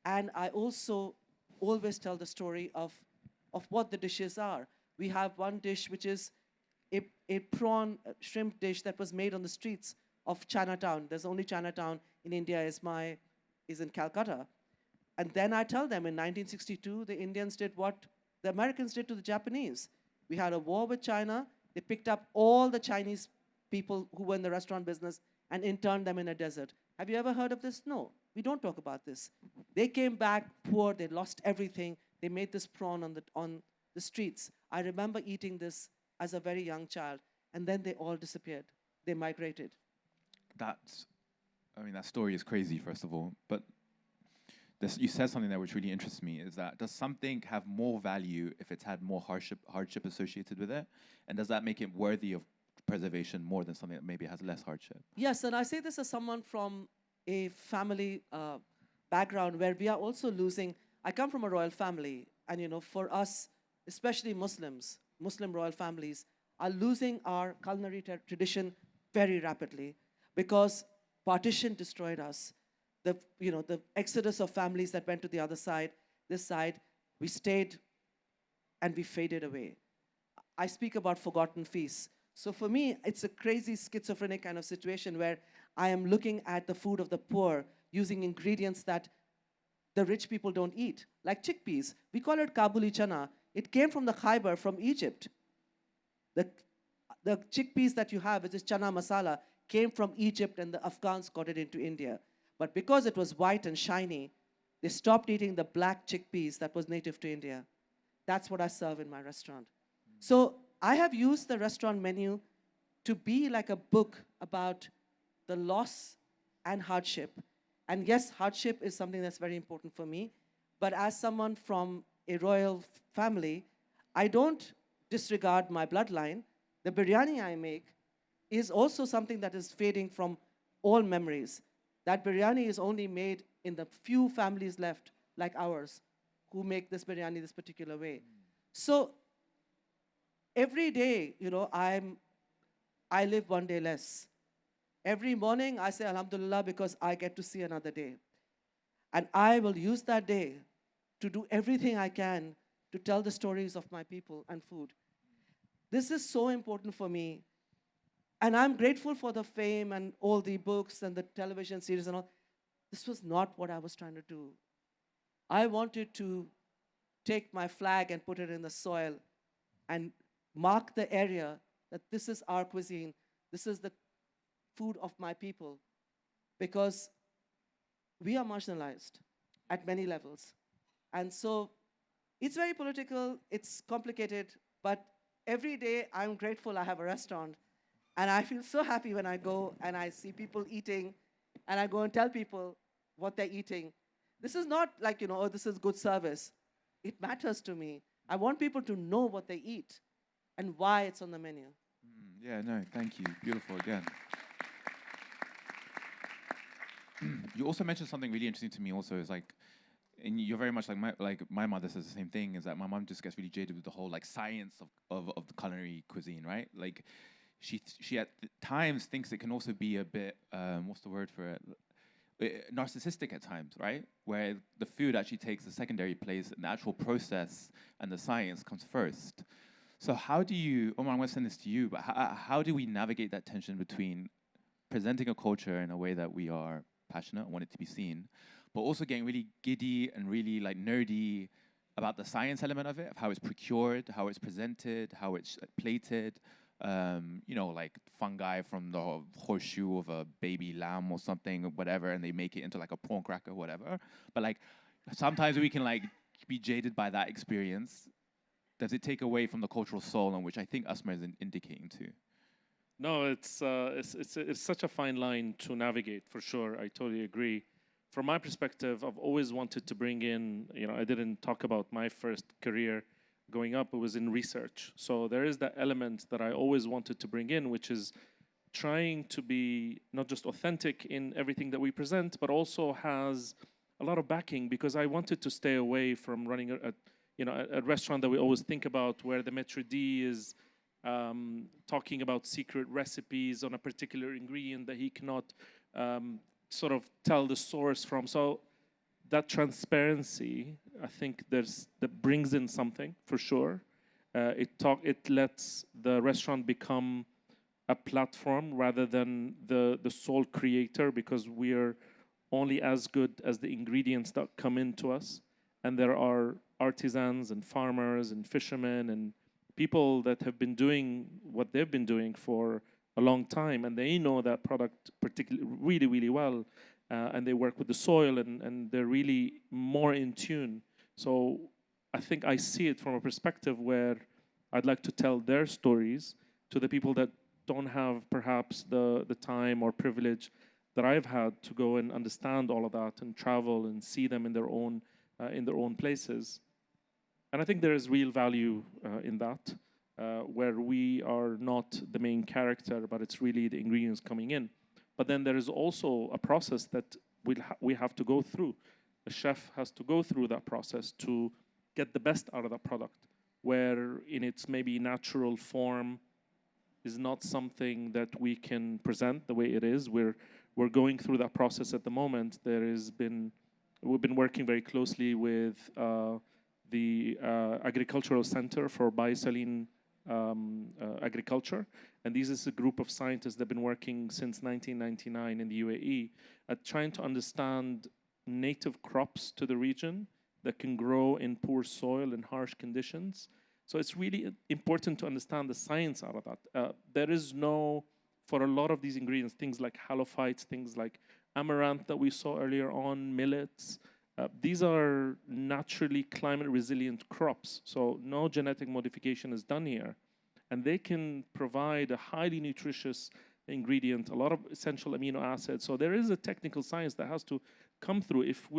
And I also always tell the story of what the dishes are. We have one dish which is a prawn shrimp dish that was made on the streets of Chinatown. There's only Chinatown in India is in Calcutta. And then I tell them in 1962, the Indians did what the Americans did to the Japanese. We had a war with China. They picked up all the Chinese people who were in the restaurant business and interned them in a desert. Have you ever heard of this? No, we don't talk about this. They came back poor. They lost everything. They made this prawn on the streets. I remember eating this as a very young child, and then they all disappeared. They migrated. That story is crazy, first of all. But you said something there which really interests me, is that does something have more value if it's had more hardship associated with it? And does that make it worthy of preservation more than something that maybe has less hardship? Yes, and I say this as someone from a family background where we are also losing. I come from a royal family, and for us, especially Muslims, Muslim royal families are losing our culinary tradition very rapidly because partition destroyed us. The exodus of families that went to the other side, this side, we stayed and we faded away. I speak about forgotten feasts. So for me, it's a crazy schizophrenic kind of situation where I am looking at the food of the poor using ingredients that the rich people don't eat, like chickpeas. We call it Kabuli chana. It came from the Khyber, from Egypt. The chickpeas that you have, which is chana masala, came from Egypt, and the Afghans got it into India. But because it was white and shiny, they stopped eating the black chickpeas that was native to India. That's what I serve in my restaurant. So I have used the restaurant menu to be like a book about the loss and hardship. And yes, hardship is something that's very important for me. But as someone from a royal family, I don't disregard my bloodline. The biryani I make is also something that is fading from all memories. That biryani is only made in the few families left, like ours, who make this biryani this particular way. So every day, I live one day less. Every morning, I say Alhamdulillah because I get to see another day. And I will use that day to do everything I can to tell the stories of my people and food. This is so important for me. And I'm grateful for the fame and all the books and the television series and all. This was not what I was trying to do. I wanted to take my flag and put it in the soil and mark the area that this is our cuisine. This is the food of my people. Because we are marginalized at many levels. And so it's very political, it's complicated, but every day I'm grateful I have a restaurant. And I feel so happy when I go and I see people eating, and I go and tell people what they're eating. This is not like, oh, this is good service. It matters to me. I want people to know what they eat and why it's on the menu. Yeah, no, thank you. Beautiful again. You also mentioned something really interesting to me also, is like, and you're very much like my mother says the same thing, is that my mom just gets really jaded with the whole like science of the culinary cuisine, right? Like she at times thinks it can also be a bit, what's the word for it? Narcissistic at times, right? Where the food actually takes a secondary place and the actual process and the science comes first. So how do you, Omar, I'm going to send this to you, but how do we navigate that tension between presenting a culture in a way that we are passionate and want it to be seen, but also getting really giddy and really like nerdy about the science element of it, of how it's procured, how it's presented, how it's plated, like fungi from the horseshoe of a baby lamb or something, or whatever, and they make it into like a prawn cracker or whatever. But like sometimes we can like be jaded by that experience. Does it take away from the cultural soul, on which I think Asma is indicating to? No, it's such a fine line to navigate, for sure. I totally agree. From my perspective, I've always wanted to bring in, I didn't talk about my first career growing up, it was in research. So there is that element that I always wanted to bring in, which is trying to be not just authentic in everything that we present, but also has a lot of backing, because I wanted to stay away from running a restaurant that we always think about where the maitre d' is talking about secret recipes on a particular ingredient that he cannot sort of tell the source from. So that transparency, I think that brings in something for sure. It lets the restaurant become a platform rather than the sole creator, because we are only as good as the ingredients that come into us. And there are artisans and farmers and fishermen and people that have been doing what they've been doing for a long time, and they know that product particularly really, really well. And they work with the soil, and they're really more in tune. So I think I see it from a perspective where I'd like to tell their stories to the people that don't have perhaps the time or privilege that I've had to go and understand all of that and travel and see them in their own places. And I think there is real value in that, where we are not the main character, but it's really the ingredients coming in. But then there is also a process that we have to go through. The chef has to go through that process to get the best out of that product, where in its maybe natural form is not something that we can present the way it is. We're going through that process at the moment. We've been working very closely with the Agricultural Center for Biosaline Agriculture. And this is a group of scientists that have been working since 1999 in the UAE at trying to understand native crops to the region that can grow in poor soil and harsh conditions. So it's really important to understand the science out of that. There is no, for a lot of these ingredients, things like halophytes, things like amaranth that we saw earlier on, millets, these are naturally climate resilient crops. So no genetic modification is done here. And they can provide a highly nutritious ingredient, a lot of essential amino acids. So there is a technical science that has to come through if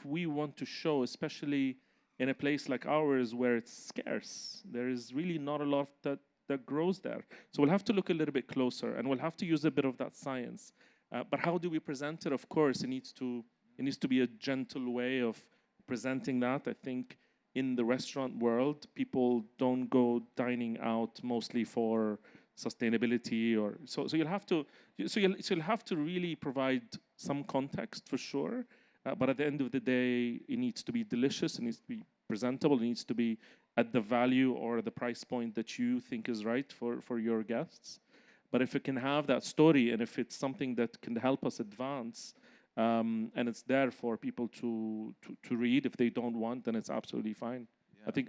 we want to show, especially in a place like ours where it's scarce. There is really not a lot that grows there. So we'll have to look a little bit closer, and we'll have to use a bit of that science. But how do we present it? Of course, it needs to be a gentle way of presenting that. I think in the restaurant world, people don't go dining out mostly for sustainability, or so you'll have to really provide some context for sure. But at the end of the day, it needs to be delicious, it needs to be presentable, it needs to be at the value or the price point that you think is right for your guests. But if it can have that story, and if it's something that can help us advance, and it's there for people to read, if they don't want, then it's absolutely fine. Yeah.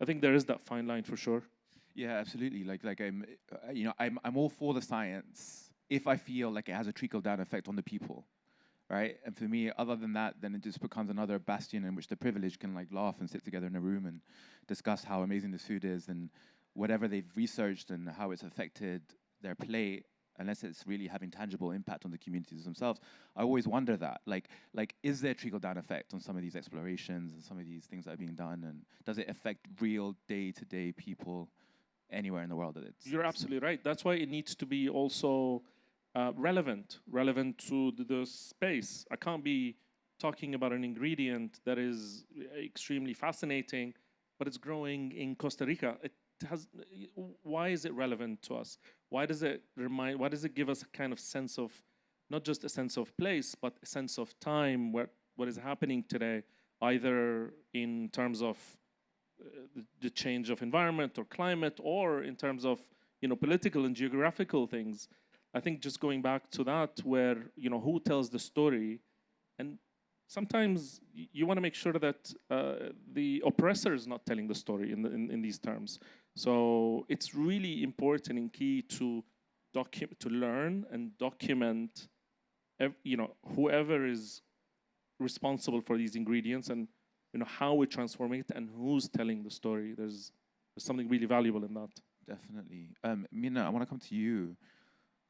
I think there is that fine line for sure. Yeah, absolutely. I'm all for the science if I feel like it has a trickle down effect on the people, right? And for me, other than that, then it just becomes another bastion in which the privileged can laugh and sit together in a room and discuss how amazing this food is and whatever they've researched and how it's affected their plate, unless it's really having tangible impact on the communities themselves. I always wonder that, is there a trickle-down effect on some of these explorations and some of these things that are being done, and does it affect real day-to-day people anywhere in the world that it's... You're absolutely right. That's why it needs to be also relevant to the space. I can't be talking about an ingredient that is extremely fascinating, but it's growing in Costa Rica. Why is it relevant to us? Why does it give us a kind of sense of, not just a sense of place, but a sense of time, what is happening today, either in terms of the change of environment or climate, or in terms of political and geographical things. I think just going back to that, where who tells the story, and sometimes you want to make sure that the oppressor is not telling the story in these terms. So it's really important and key to learn and document, whoever is responsible for these ingredients, and how we're transforming it and who's telling the story. There's something really valuable in that. Definitely. Mina, I want to come to you.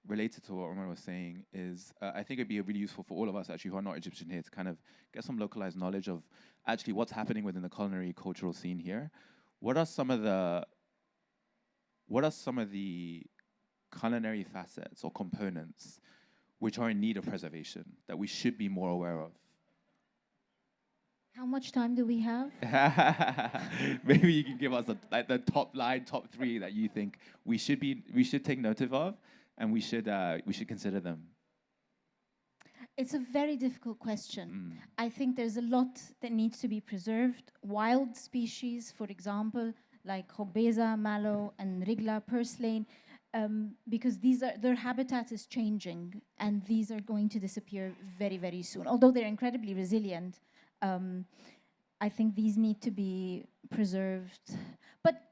Related to what Omar was saying is, I think it'd be really useful for all of us actually who are not Egyptian here to kind of get some localized knowledge of actually what's happening within the culinary cultural scene here. What are some of the culinary facets or components which are in need of preservation that we should be more aware of? How much time do we have? Maybe you can give us the top 3 that you think we should take notice of, and we should consider them. It's a very difficult question. Mm. I think there's a lot that needs to be preserved. Wild species, for example, like Hobeza, Mallow, and Rigla, purslane, because their habitat is changing, and these are going to disappear very, very soon. Although they're incredibly resilient, I think these need to be preserved. But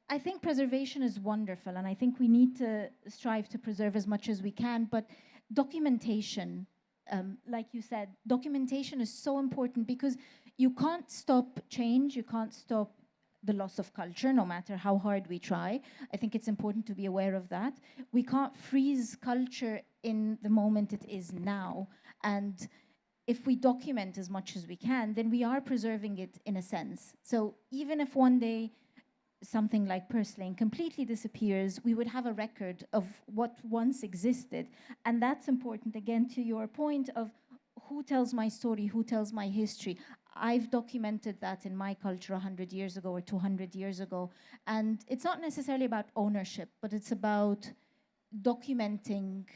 I think preservation is wonderful, and I think we need to strive to preserve as much as we can. But documentation, like you said, documentation is so important because you can't stop change, you can't stop the loss of culture, no matter how hard we try. I think it's important to be aware of that. We can't freeze culture in the moment it is now. And if we document as much as we can, then we are preserving it in a sense. So even if one day something like purslane completely disappears, we would have a record of what once existed. And that's important, again, to your point of who tells my story, who tells my history. I've documented that in my culture 100 years ago or 200 years ago. And it's not necessarily about ownership, but it's about documenting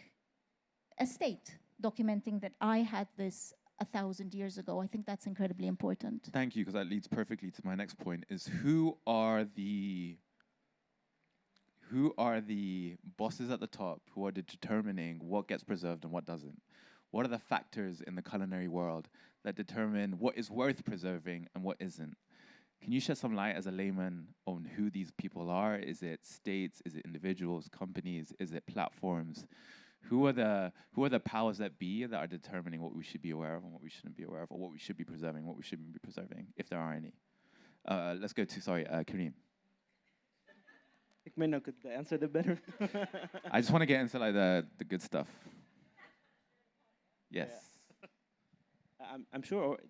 a state, documenting that I had this 1,000 years ago. I think that's incredibly important. Thank you, because that leads perfectly to my next point, is who are the bosses at the top who are determining what gets preserved and what doesn't? What are the factors in the culinary world that determine what is worth preserving and what isn't? Can you shed some light as a layman on who these people are? Is it states? Is it individuals, companies? Is it platforms? Who are the powers that be that are determining what we should be aware of and what we shouldn't be aware of, or what we should be preserving, what we shouldn't be preserving, if there are any? Let's go to, Kareem. I think Minna could answer that better. I just want to get into like the good stuff. Yes. I'm sure it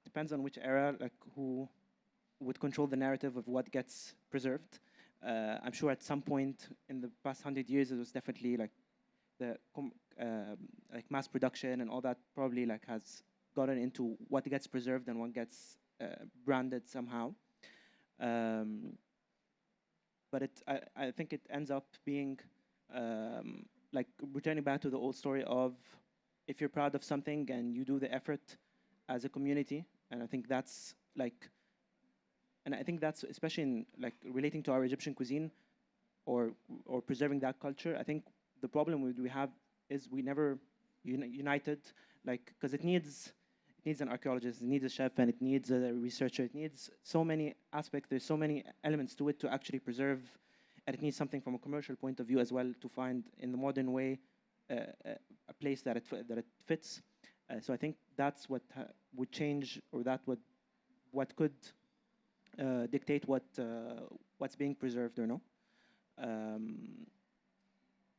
depends on which era, like who would control the narrative of what gets preserved. I'm sure at some point in the past 100 years, it was definitely like the like mass production and all that probably like has gotten into what gets preserved and what gets branded somehow. But I think it ends up being like returning back to the old story of if you're proud of something and you do the effort as a community, and I think that's like, and I think that's especially in like relating to our Egyptian cuisine or preserving that culture. I think the problem we have is we never united, like, because it needs an archaeologist, it needs a chef, and it needs a researcher. It needs so many aspects. There's so many elements to it to actually preserve, and it needs something from a commercial point of view as well to find in the modern way a place that it fits. So I think that's what would change, or that what could dictate what's being preserved or no.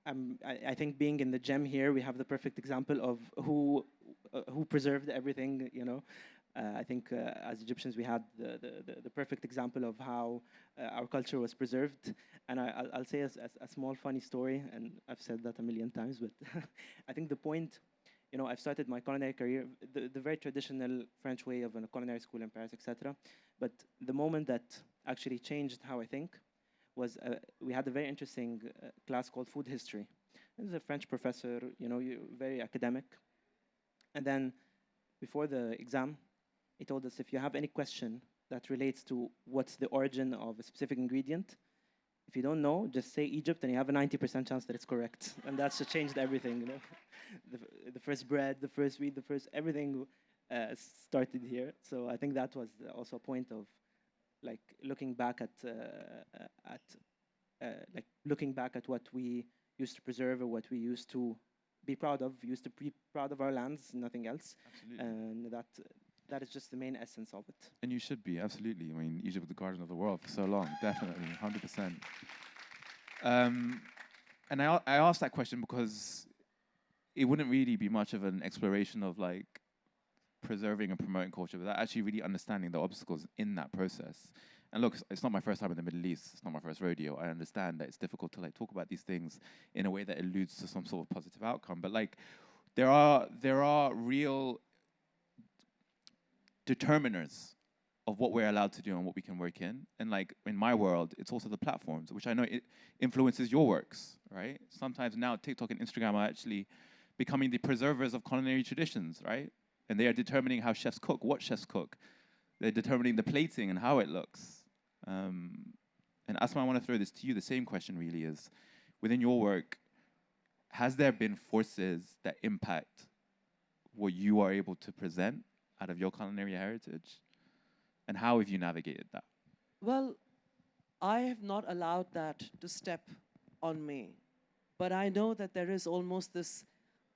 I think being in the gem here, we have the perfect example of who preserved everything. You know, I think as Egyptians, we had the perfect example of how our culture was preserved. And I'll say a small funny story, and I've said that a million times, but I think the point, you know, I've started my culinary career the very traditional French way of a culinary school in Paris, etc. But the moment that actually changed how I think was we had a very interesting class called food history. This is a French professor, you know, very academic. And then before the exam, he told us if you have any question that relates to what's the origin of a specific ingredient, if you don't know, just say Egypt and you have a 90% chance that it's correct. And that's changed everything, you know. The first bread, the first wheat, the first everything started here. So I think that was also a point of like looking back at what we used to preserve or what we used to be proud of. We used to be proud of our lands, nothing else. Absolutely. And that is just the main essence of it. And you should be, absolutely. I mean, Egypt was the garden of the world for so long, definitely, 100%. And I asked that question because it wouldn't really be much of an exploration of like preserving and promoting culture without actually really understanding the obstacles in that process. And look, it's not my first time in the Middle East. It's not my first rodeo. I understand that it's difficult to like talk about these things in a way that alludes to some sort of positive outcome. But like, there are real determiners of what we're allowed to do and what we can work in. And like in my world, it's also the platforms, which I know it influences your works, right? Sometimes now TikTok and Instagram are actually becoming the preservers of culinary traditions, right? And they are determining how chefs cook, what chefs cook. They're determining the plating and how it looks. And Asma, I want to throw this to you. The same question really is, within your work, has there been forces that impact what you are able to present out of your culinary heritage? And how have you navigated that? Well, I have not allowed that to step on me. But I know that there is almost this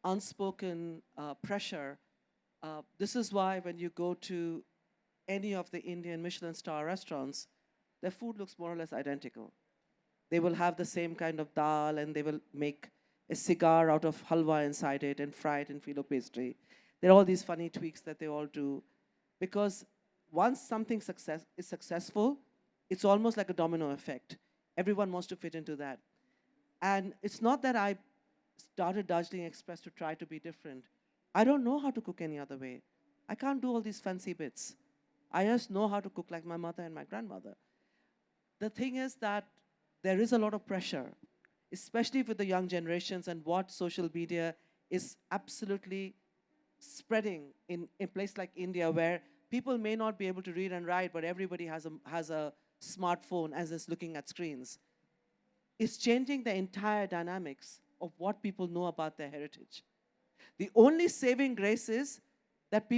unspoken pressure. This is why when you go to any of the Indian Michelin star restaurants, their food looks more or less identical. They will have the same kind of dal, and they will make a cigar out of halwa inside it and fry it in phyllo pastry. There are all these funny tweaks that they all do. Because once something is successful, it's almost like a domino effect. Everyone wants to fit into that. And it's not that I started Darjeeling Express to try to be different. I don't know how to cook any other way. I can't do all these fancy bits. I just know how to cook like my mother and my grandmother. The thing is that there is a lot of pressure, especially with the young generations and what social media is absolutely spreading in a place like India, where people may not be able to read and write, but everybody has a smartphone as is looking at screens. It's changing the entire dynamics of what people know about their heritage. The only saving grace is that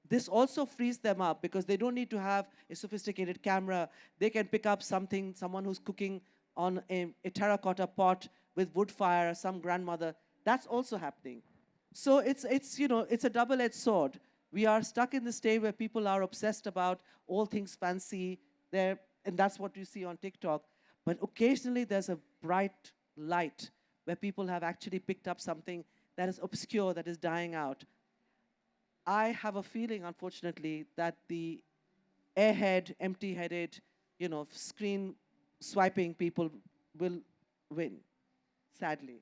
this also frees them up, because they don't need to have a sophisticated camera. They can pick up someone who's cooking on a terracotta pot with wood fire, some grandmother. That's also happening. So it's a double-edged sword. We are stuck in this state where people are obsessed about all things fancy, and that's what you see on TikTok. But occasionally there's a bright light where people have actually picked up something that is obscure, that is dying out. I have a feeling, unfortunately, that the airhead, empty-headed, screen swiping people will win, sadly,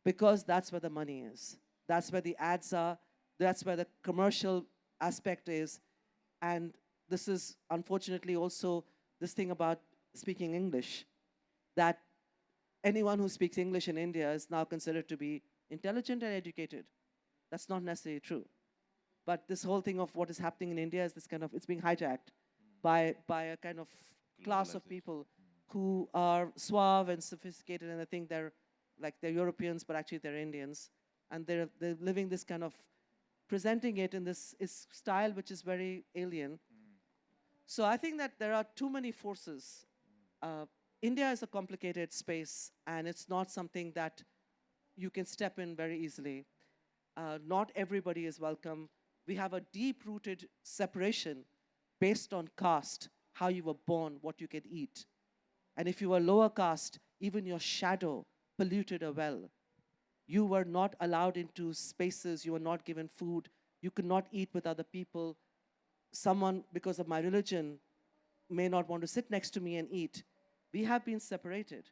because that's where the money is. That's where the ads are. That's where the commercial aspect is. And this is, unfortunately, also this thing about speaking English, that anyone who speaks English in India is now considered to be intelligent and educated. That's not necessarily true. But this whole thing of what is happening in India is it's being hijacked by a kind of class of people who are suave and sophisticated, and they think they're Europeans, but actually they're Indians. And they're living this kind of, presenting it in this style which is very alien. So I think that there are too many forces. India is a complicated space, and it's not something that you can step in very easily. Not everybody is welcome. We have a deep-rooted separation based on caste, how you were born, what you can eat. And if you were lower caste, even your shadow polluted a well. You were not allowed into spaces, you were not given food, you could not eat with other people. Someone, because of my religion, may not want to sit next to me and eat. We have been separated.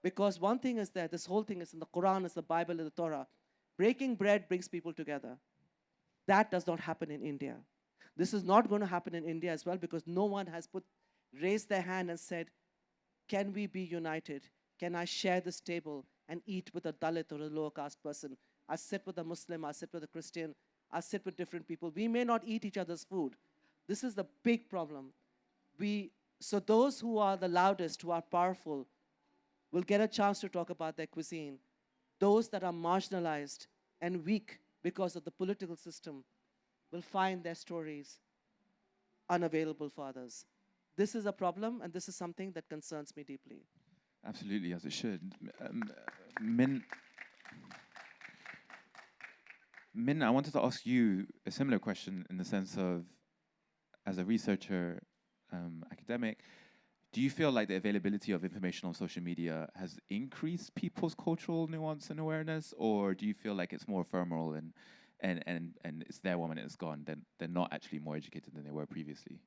Because one thing is that this whole thing is in the Quran, is the Bible, is the Torah. Breaking bread brings people together. That does not happen in India. This is not going to happen in India as well, because no one has raised their hand and said, can we be united? Can I share this table and eat with a Dalit or a lower caste person? I sit with a Muslim, I sit with a Christian, I sit with different people. We may not eat each other's food. This is the big problem. So those who are the loudest, who are powerful, will get a chance to talk about their cuisine. Those that are marginalized and weak because of the political system will find their stories unavailable for others. This is a problem, and this is something that concerns me deeply. Absolutely, as it should. Min, I wanted to ask you a similar question in the sense of, as a researcher, academic, do you feel like the availability of information on social media has increased people's cultural nuance and awareness, or do you feel like it's more ephemeral and it's there one minute it's gone, then they're not actually more educated than they were previously?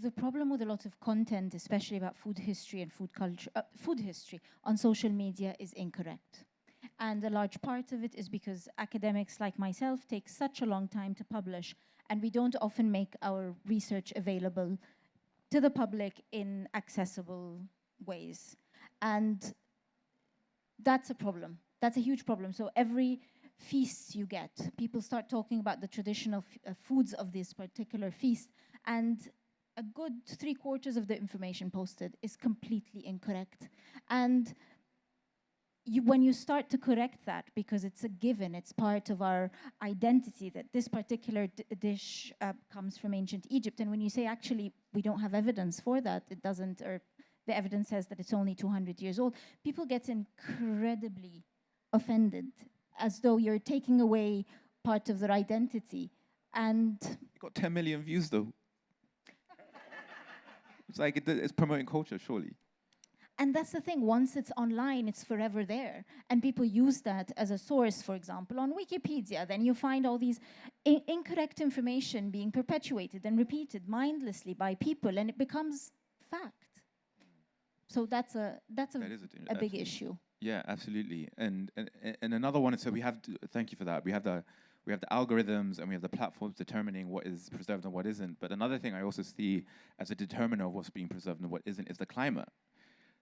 The problem with a lot of content, especially about food history and food culture, food history on social media, is incorrect. And a large part of it is because academics like myself take such a long time to publish, and we don't often make our research available to the public in accessible ways. And that's a problem. That's a huge problem. So every feast you get, people start talking about the traditional foods of this particular feast, and a good 3/4 of the information posted is completely incorrect. And when you start to correct that, because it's a given, it's part of our identity that this particular dish comes from ancient Egypt, and when you say actually we don't have evidence for that, it doesn't, or the evidence says that it's only 200 years old, people get incredibly offended, as though you're taking away part of their identity. And It got 10 million views though. It's like it's promoting culture, surely. And that's the thing, once it's online, it's forever there. And people use that as a source, for example, on Wikipedia. Then you find all these incorrect information being perpetuated and repeated mindlessly by people, and it becomes fact. So that's a big issue. Yeah, absolutely. And another one is, so we have, thank you for that. We have the algorithms and we have the platforms determining what is preserved and what isn't. But another thing I also see as a determiner of what's being preserved and what isn't is the climate.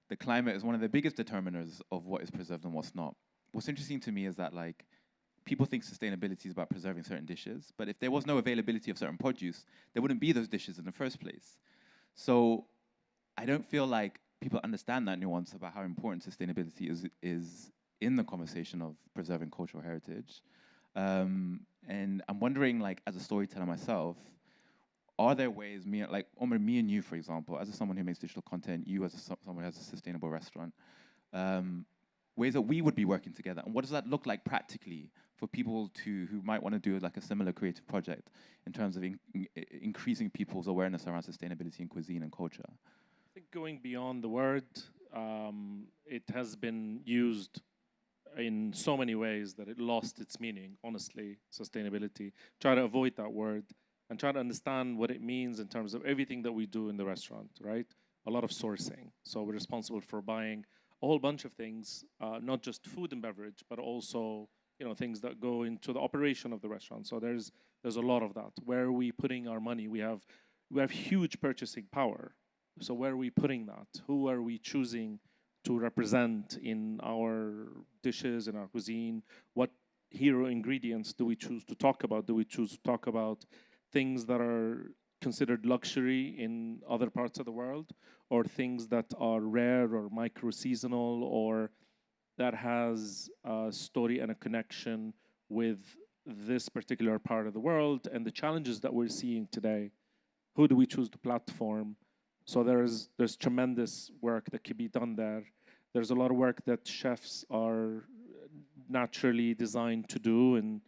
The climate is one of the biggest determiners of what is preserved and what's not. What's interesting to me is that, like, people think sustainability is about preserving certain dishes, but if there was no availability of certain produce, there wouldn't be those dishes in the first place. So I don't feel like people understand that nuance about how important sustainability is in the conversation of preserving cultural heritage. And I'm wondering, like, as a storyteller myself, are there ways, me and you, for example, as someone who makes digital content, you as someone who has a sustainable restaurant, ways that we would be working together, and what does that look like practically for people who might want to do like a similar creative project in terms of increasing people's awareness around sustainability in cuisine and culture? I think going beyond the word, it has been used in so many ways that it lost its meaning, honestly, sustainability. Try to avoid that word and try to understand what it means in terms of everything that we do in the restaurant, right? A lot of sourcing. So we're responsible for buying a whole bunch of things, not just food and beverage, but also, you know, things that go into the operation of the restaurant. So there's a lot of that. Where are we putting our money? We have huge purchasing power. So where are we putting that? Who are we choosing to represent in our dishes, in our cuisine? What hero ingredients do we choose to talk about? Do we choose to talk about things that are considered luxury in other parts of the world, or things that are rare or micro-seasonal, or that has a story and a connection with this particular part of the world and the challenges that we're seeing today? Who do we choose to platform? So there's tremendous work that can be done there. There's a lot of work that chefs are naturally designed to do and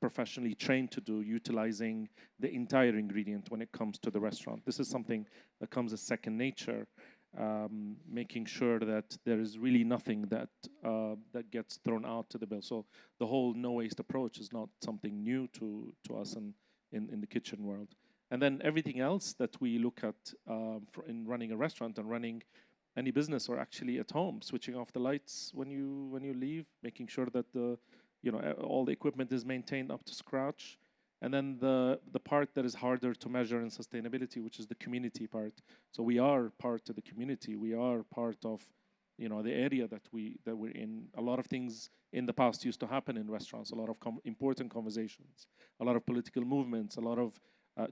professionally trained to do, utilizing the entire ingredient when it comes to the restaurant. This is something that comes as second nature, making sure that there is really nothing that gets thrown out to the bill. So the whole no waste approach is not something new to us in the kitchen world. And then everything else that we look at in running a restaurant and running any business, or actually at home, switching off the lights when you leave, making sure that all the equipment is maintained up to scratch. And then the part that is harder to measure in sustainability, which is the community part. So we are part of the community. We are part of the area that we're in. A lot of things in the past used to happen in restaurants. A lot of important conversations, a lot of political movements, a lot of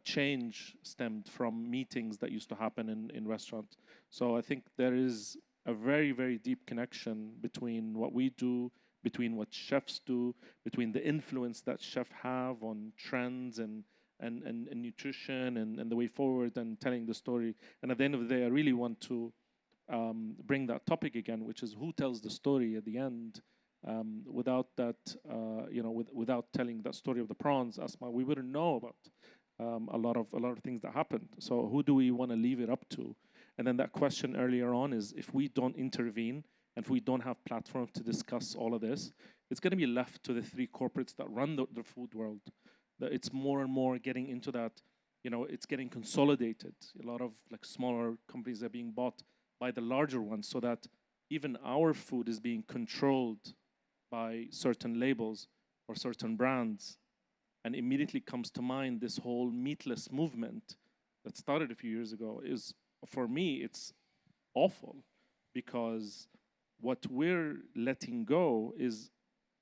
change stemmed from meetings that used to happen in restaurants. So I think there is a very, very deep connection between what we do, between what chefs do, between the influence that chefs have on trends and nutrition and the way forward and telling the story. And at the end of the day, I really want to bring that topic again, which is who tells the story at the end. Without that, without telling that story of the prawns, Asma, we wouldn't know about a lot of things that happened. So who do we want to leave it up to? And then that question earlier on is, if we don't intervene and if we don't have platforms to discuss all of this, it's going to be left to the three corporates that run the food world. It's more and more getting into that, it's getting consolidated. A lot of smaller companies are being bought by the larger ones, so that even our food is being controlled by certain labels or certain brands. And immediately comes to mind this whole meatless movement that started a few years ago. For me, it's awful, because What we're letting go is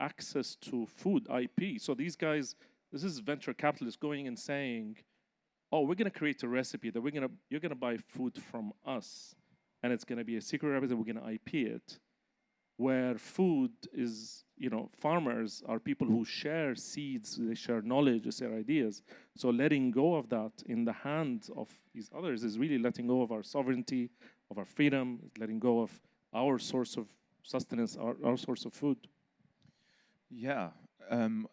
access to food IP. So these guys, this is venture capitalists going and saying, "Oh, we're going to create a recipe that you're going to buy food from us, and it's going to be a secret recipe. We're going to IP it." Where food is, farmers are people who share seeds, they share knowledge, they share ideas. So letting go of that in the hands of these others is really letting go of our sovereignty, of our freedom, letting go of our source of sustenance, our source of food. Yeah, and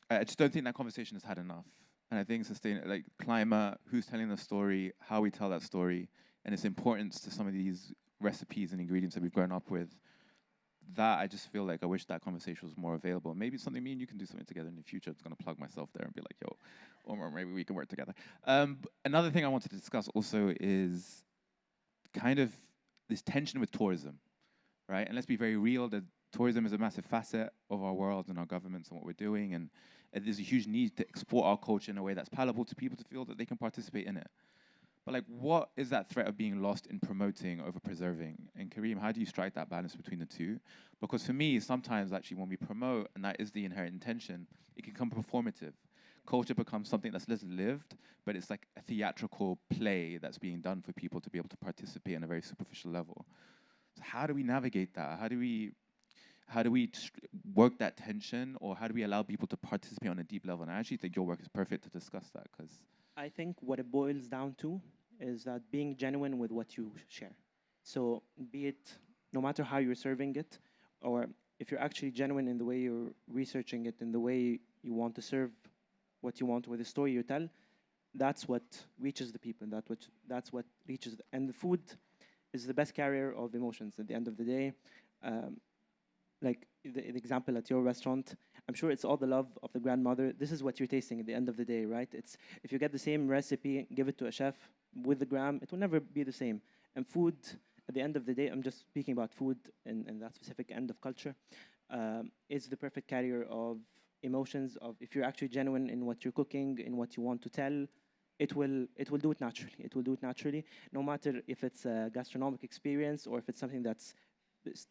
I just don't think that conversation has had enough. And I think like climate, who's telling the story, how we tell that story, and its importance to some of these recipes and ingredients that we've grown up with. That I just feel like I wish that conversation was more available. Maybe it's something me and you can do something together in the future. It's gonna plug myself there and be like, yo, or maybe we can work together. Another thing I wanted to discuss also is kind of this tension with tourism, right? And let's be very real, that tourism is a massive facet of our world and our governments and what we're doing, and there's a huge need to export our culture in a way that's palatable to people to feel that they can participate in it. But like, what is that threat of being lost in promoting over preserving? And Kareem, how do you strike that balance between the two? Because for me, sometimes actually when we promote, and that is the inherent intention, it can become performative. Culture becomes something that's less lived, but it's like a theatrical play that's being done for people to be able to participate on a very superficial level. So how do we navigate that? How do we work that tension, or how do we allow people to participate on a deep level? And I actually think your work is perfect to discuss that, because I think what it boils down to is that being genuine with what you share. So be it no matter how you're serving it, or if you're actually genuine in the way you're researching it, in the way you want to serve what you want with the story you tell, that's what reaches the people. That's what reaches. And the food is the best carrier of emotions at the end of the day. Like the example at your restaurant, I'm sure it's all the love of the grandmother. This is what you're tasting at the end of the day, right? It's if you get the same recipe, give it to a chef with the gram, it will never be the same. And food, at the end of the day, I'm just speaking about food and that specific end of culture, is the perfect carrier of emotions. Of if you're actually genuine in what you're cooking, in what you want to tell, it will do it naturally. It will do it naturally, no matter if it's a gastronomic experience or if it's something that's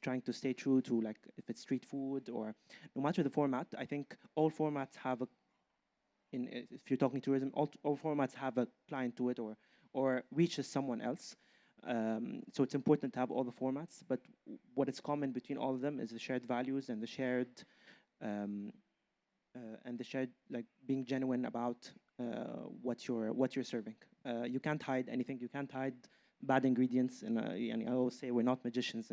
trying to stay true to, like, if it's street food, or no matter the format. I think all formats have if you're talking tourism, all formats have a client to it, or reaches someone else. So it's important to have all the formats, but what is common between all of them is the shared values and the shared like being genuine about what you're serving. You can't hide anything. You can't hide bad ingredients, and I always say we're not magicians.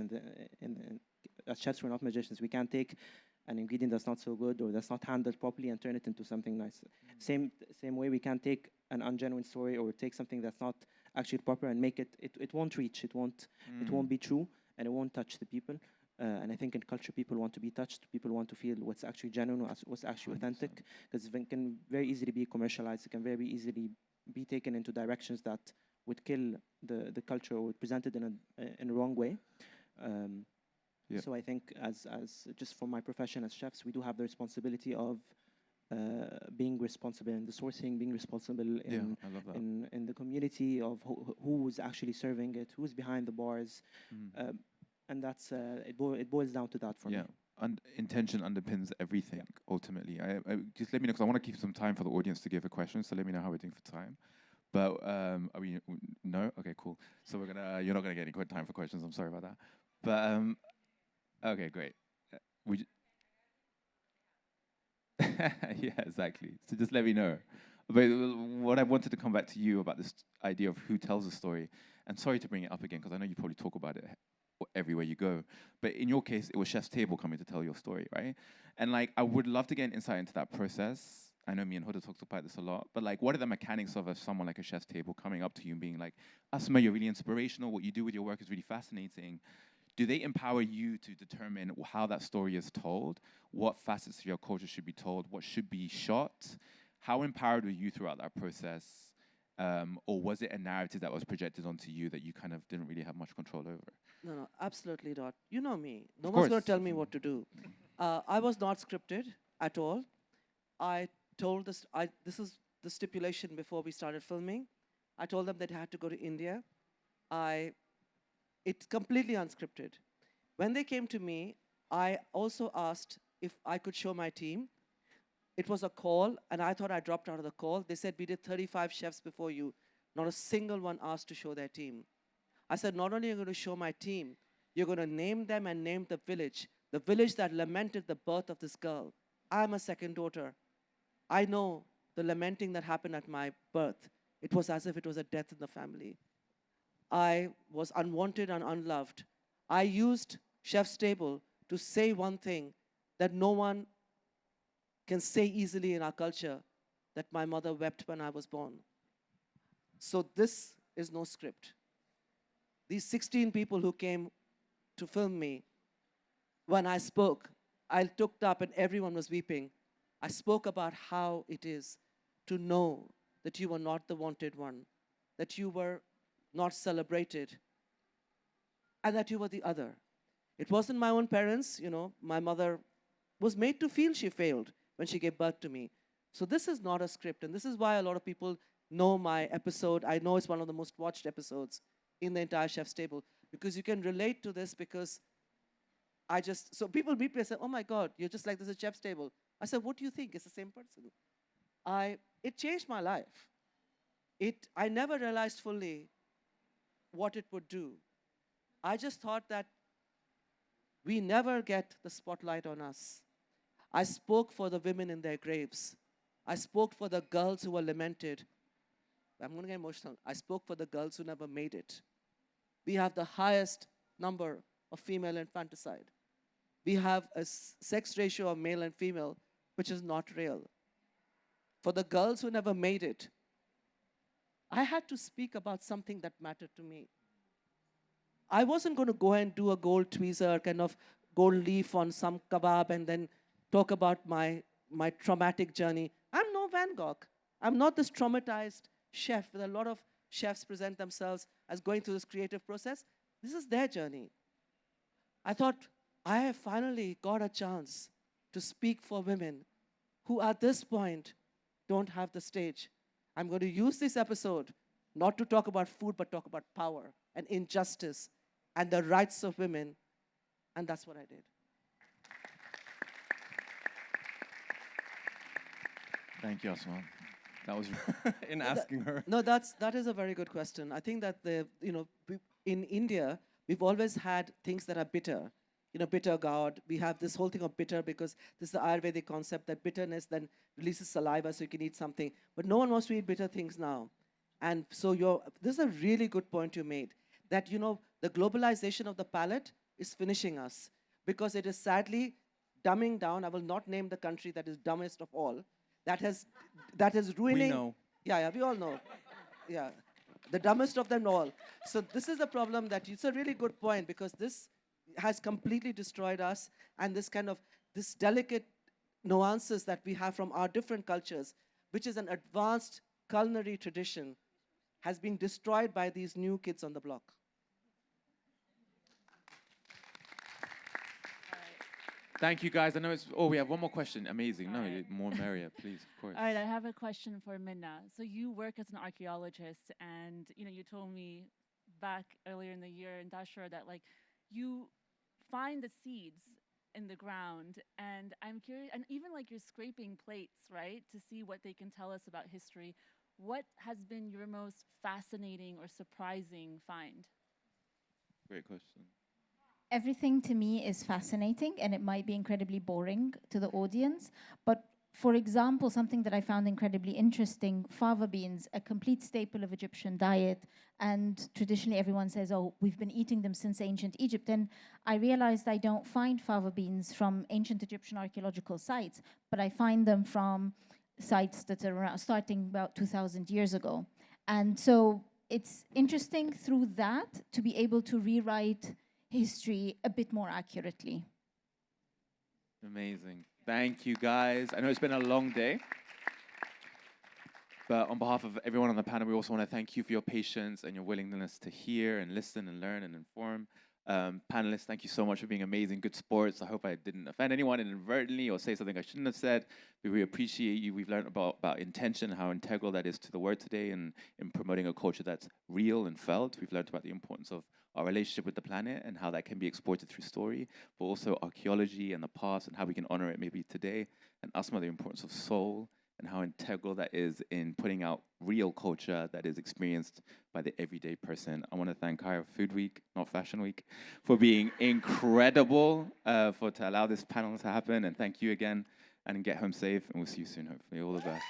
As chefs, we're not magicians. We can't take an ingredient that's not so good or that's not handled properly and turn it into something nice. Same way, we can't take an ungenuine story or take something that's not actually proper and make it won't reach. It won't be true, and it won't touch the people. And I think in culture, people want to be touched. People want to feel what's actually genuine, what's actually authentic, because it can very easily be commercialized. It can very easily be taken into directions that would kill the culture or present it in a wrong way. So I think as just for my profession as chefs, we do have the responsibility of being responsible in the sourcing, being responsible in the community of who's actually serving it, who's behind the bars, and that's it boils down to that for me. And intention underpins everything ultimately. I just let me know, because I want to keep some time for the audience to give a question. So let me know how we're doing for time. But are we no? Okay, cool. So you're not gonna get any good time for questions. I'm sorry about that. But okay, great. Yeah, exactly. So just let me know. But what I wanted to come back to you about this idea of who tells the story, and sorry to bring it up again, because I know you probably talk about it everywhere you go. But in your case, it was Chef's Table coming to tell your story, right? And like, I would love to get an insight into that process. I know me and Huda talked about this a lot, but like, what are the mechanics of someone like a Chef's Table coming up to you and being like, Asma, you're really inspirational. What you do with your work is really fascinating. Do they empower you to determine how that story is told, what facets of your culture should be told, what should be shot? How empowered were you throughout that process? Or was it a narrative that was projected onto you that you kind of didn't really have much control over? No, absolutely not. You know me. No one's going to tell me what to do. I was not scripted at all. I told this is the stipulation before we started filming. I told them that I had to go to India. It's completely unscripted. When they came to me, I also asked if I could show my team. It was a call, and I thought I dropped out of the call. They said, we did 35 chefs before you. Not a single one asked to show their team. I said, not only are you going to show my team, you're going to name them and name the village that lamented the birth of this girl. I'm a second daughter. I know the lamenting that happened at my birth. It was as if it was a death in the family. I was unwanted and unloved. I used Chef's Table to say one thing that no one can say easily in our culture, that my mother wept when I was born. So this is no script. These 16 people who came to film me, when I spoke, I looked up and everyone was weeping. I spoke about how it is to know that you were not the wanted one, that you were not celebrated, and that you were the other. It wasn't my own parents, my mother was made to feel she failed when she gave birth to me. So this is not a script, and this is why a lot of people know my episode. I know it's one of the most watched episodes in the entire Chef's Table, because you can relate to this, because so people meet me and say, oh my God, you're just like this at Chef's Table. I said, what do you think? It's the same person. It changed my life. I never realized fully what it would do. I just thought that we never get the spotlight on us. I spoke for the women in their graves. I spoke for the girls who were lamented. I'm going to get emotional. I spoke for the girls who never made it. We have the highest number of female infanticide. We have a sex ratio of male and female, which is not real. For the girls who never made it, I had to speak about something that mattered to me. I wasn't going to go and do a gold tweezer, kind of gold leaf on some kebab and then talk about my traumatic journey. I'm no Van Gogh. I'm not this traumatized chef. A lot of chefs present themselves as going through this creative process. This is their journey. I thought, I have finally got a chance to speak for women who at this point don't have the stage. I'm going to use this episode not to talk about food, but talk about power and injustice and the rights of women. And that's what I did. Thank you, Asma. That was in asking her. No, that is a very good question. I think that in India, we've always had things that are bitter. Bitter gourd. We have this whole thing of bitter because this is the Ayurvedic concept that bitterness then releases saliva so you can eat something. But no one wants to eat bitter things now. And so this is a really good point you made, that, the globalization of the palate is finishing us because it is sadly dumbing down. I will not name the country that is dumbest of all. That is ruining. We know. Yeah, we all know. Yeah, the dumbest of them all. So this is the problem it's a really good point, because this has completely destroyed us, and this delicate nuances that we have from our different cultures, which is an advanced culinary tradition, has been destroyed by these new kids on the block. Thank you, guys. I know we have one more question. Amazing. No, more merrier, please, of course. All right, I have a question for Minna. So you work as an archaeologist, and you told me back earlier in the year in Dashur that you find the seeds in the ground, and I'm curious, and even you're scraping plates, right, to see what they can tell us about history. What has been your most fascinating or surprising find? Great question. Everything to me is fascinating, and it might be incredibly boring to the audience. But for example, something that I found incredibly interesting, fava beans, a complete staple of Egyptian diet. And traditionally everyone says, oh, we've been eating them since ancient Egypt. And I realized I don't find fava beans from ancient Egyptian archaeological sites, but I find them from sites that are starting about 2,000 years ago. And so it's interesting through that to be able to rewrite history a bit more accurately. Amazing. Thank you, guys. I know it's been a long day, but on behalf of everyone on the panel, we also want to thank you for your patience and your willingness to hear and listen and learn and inform. Panelists, thank you so much for being amazing, good sports. I hope I didn't offend anyone inadvertently or say something I shouldn't have said. We appreciate you. We've learned about intention, how integral that is to the word today, and in promoting a culture that's real and felt. We've learned about the importance of our relationship with the planet and how that can be exploited through story, but also archaeology and the past and how we can honor it maybe today, and Asma, the importance of soul and how integral that is in putting out real culture that is experienced by the everyday person. I want to thank Cairo Food Week, not Fashion Week, for being incredible, to allow this panel to happen, and thank you again, and get home safe, and we'll see you soon, hopefully. All the best.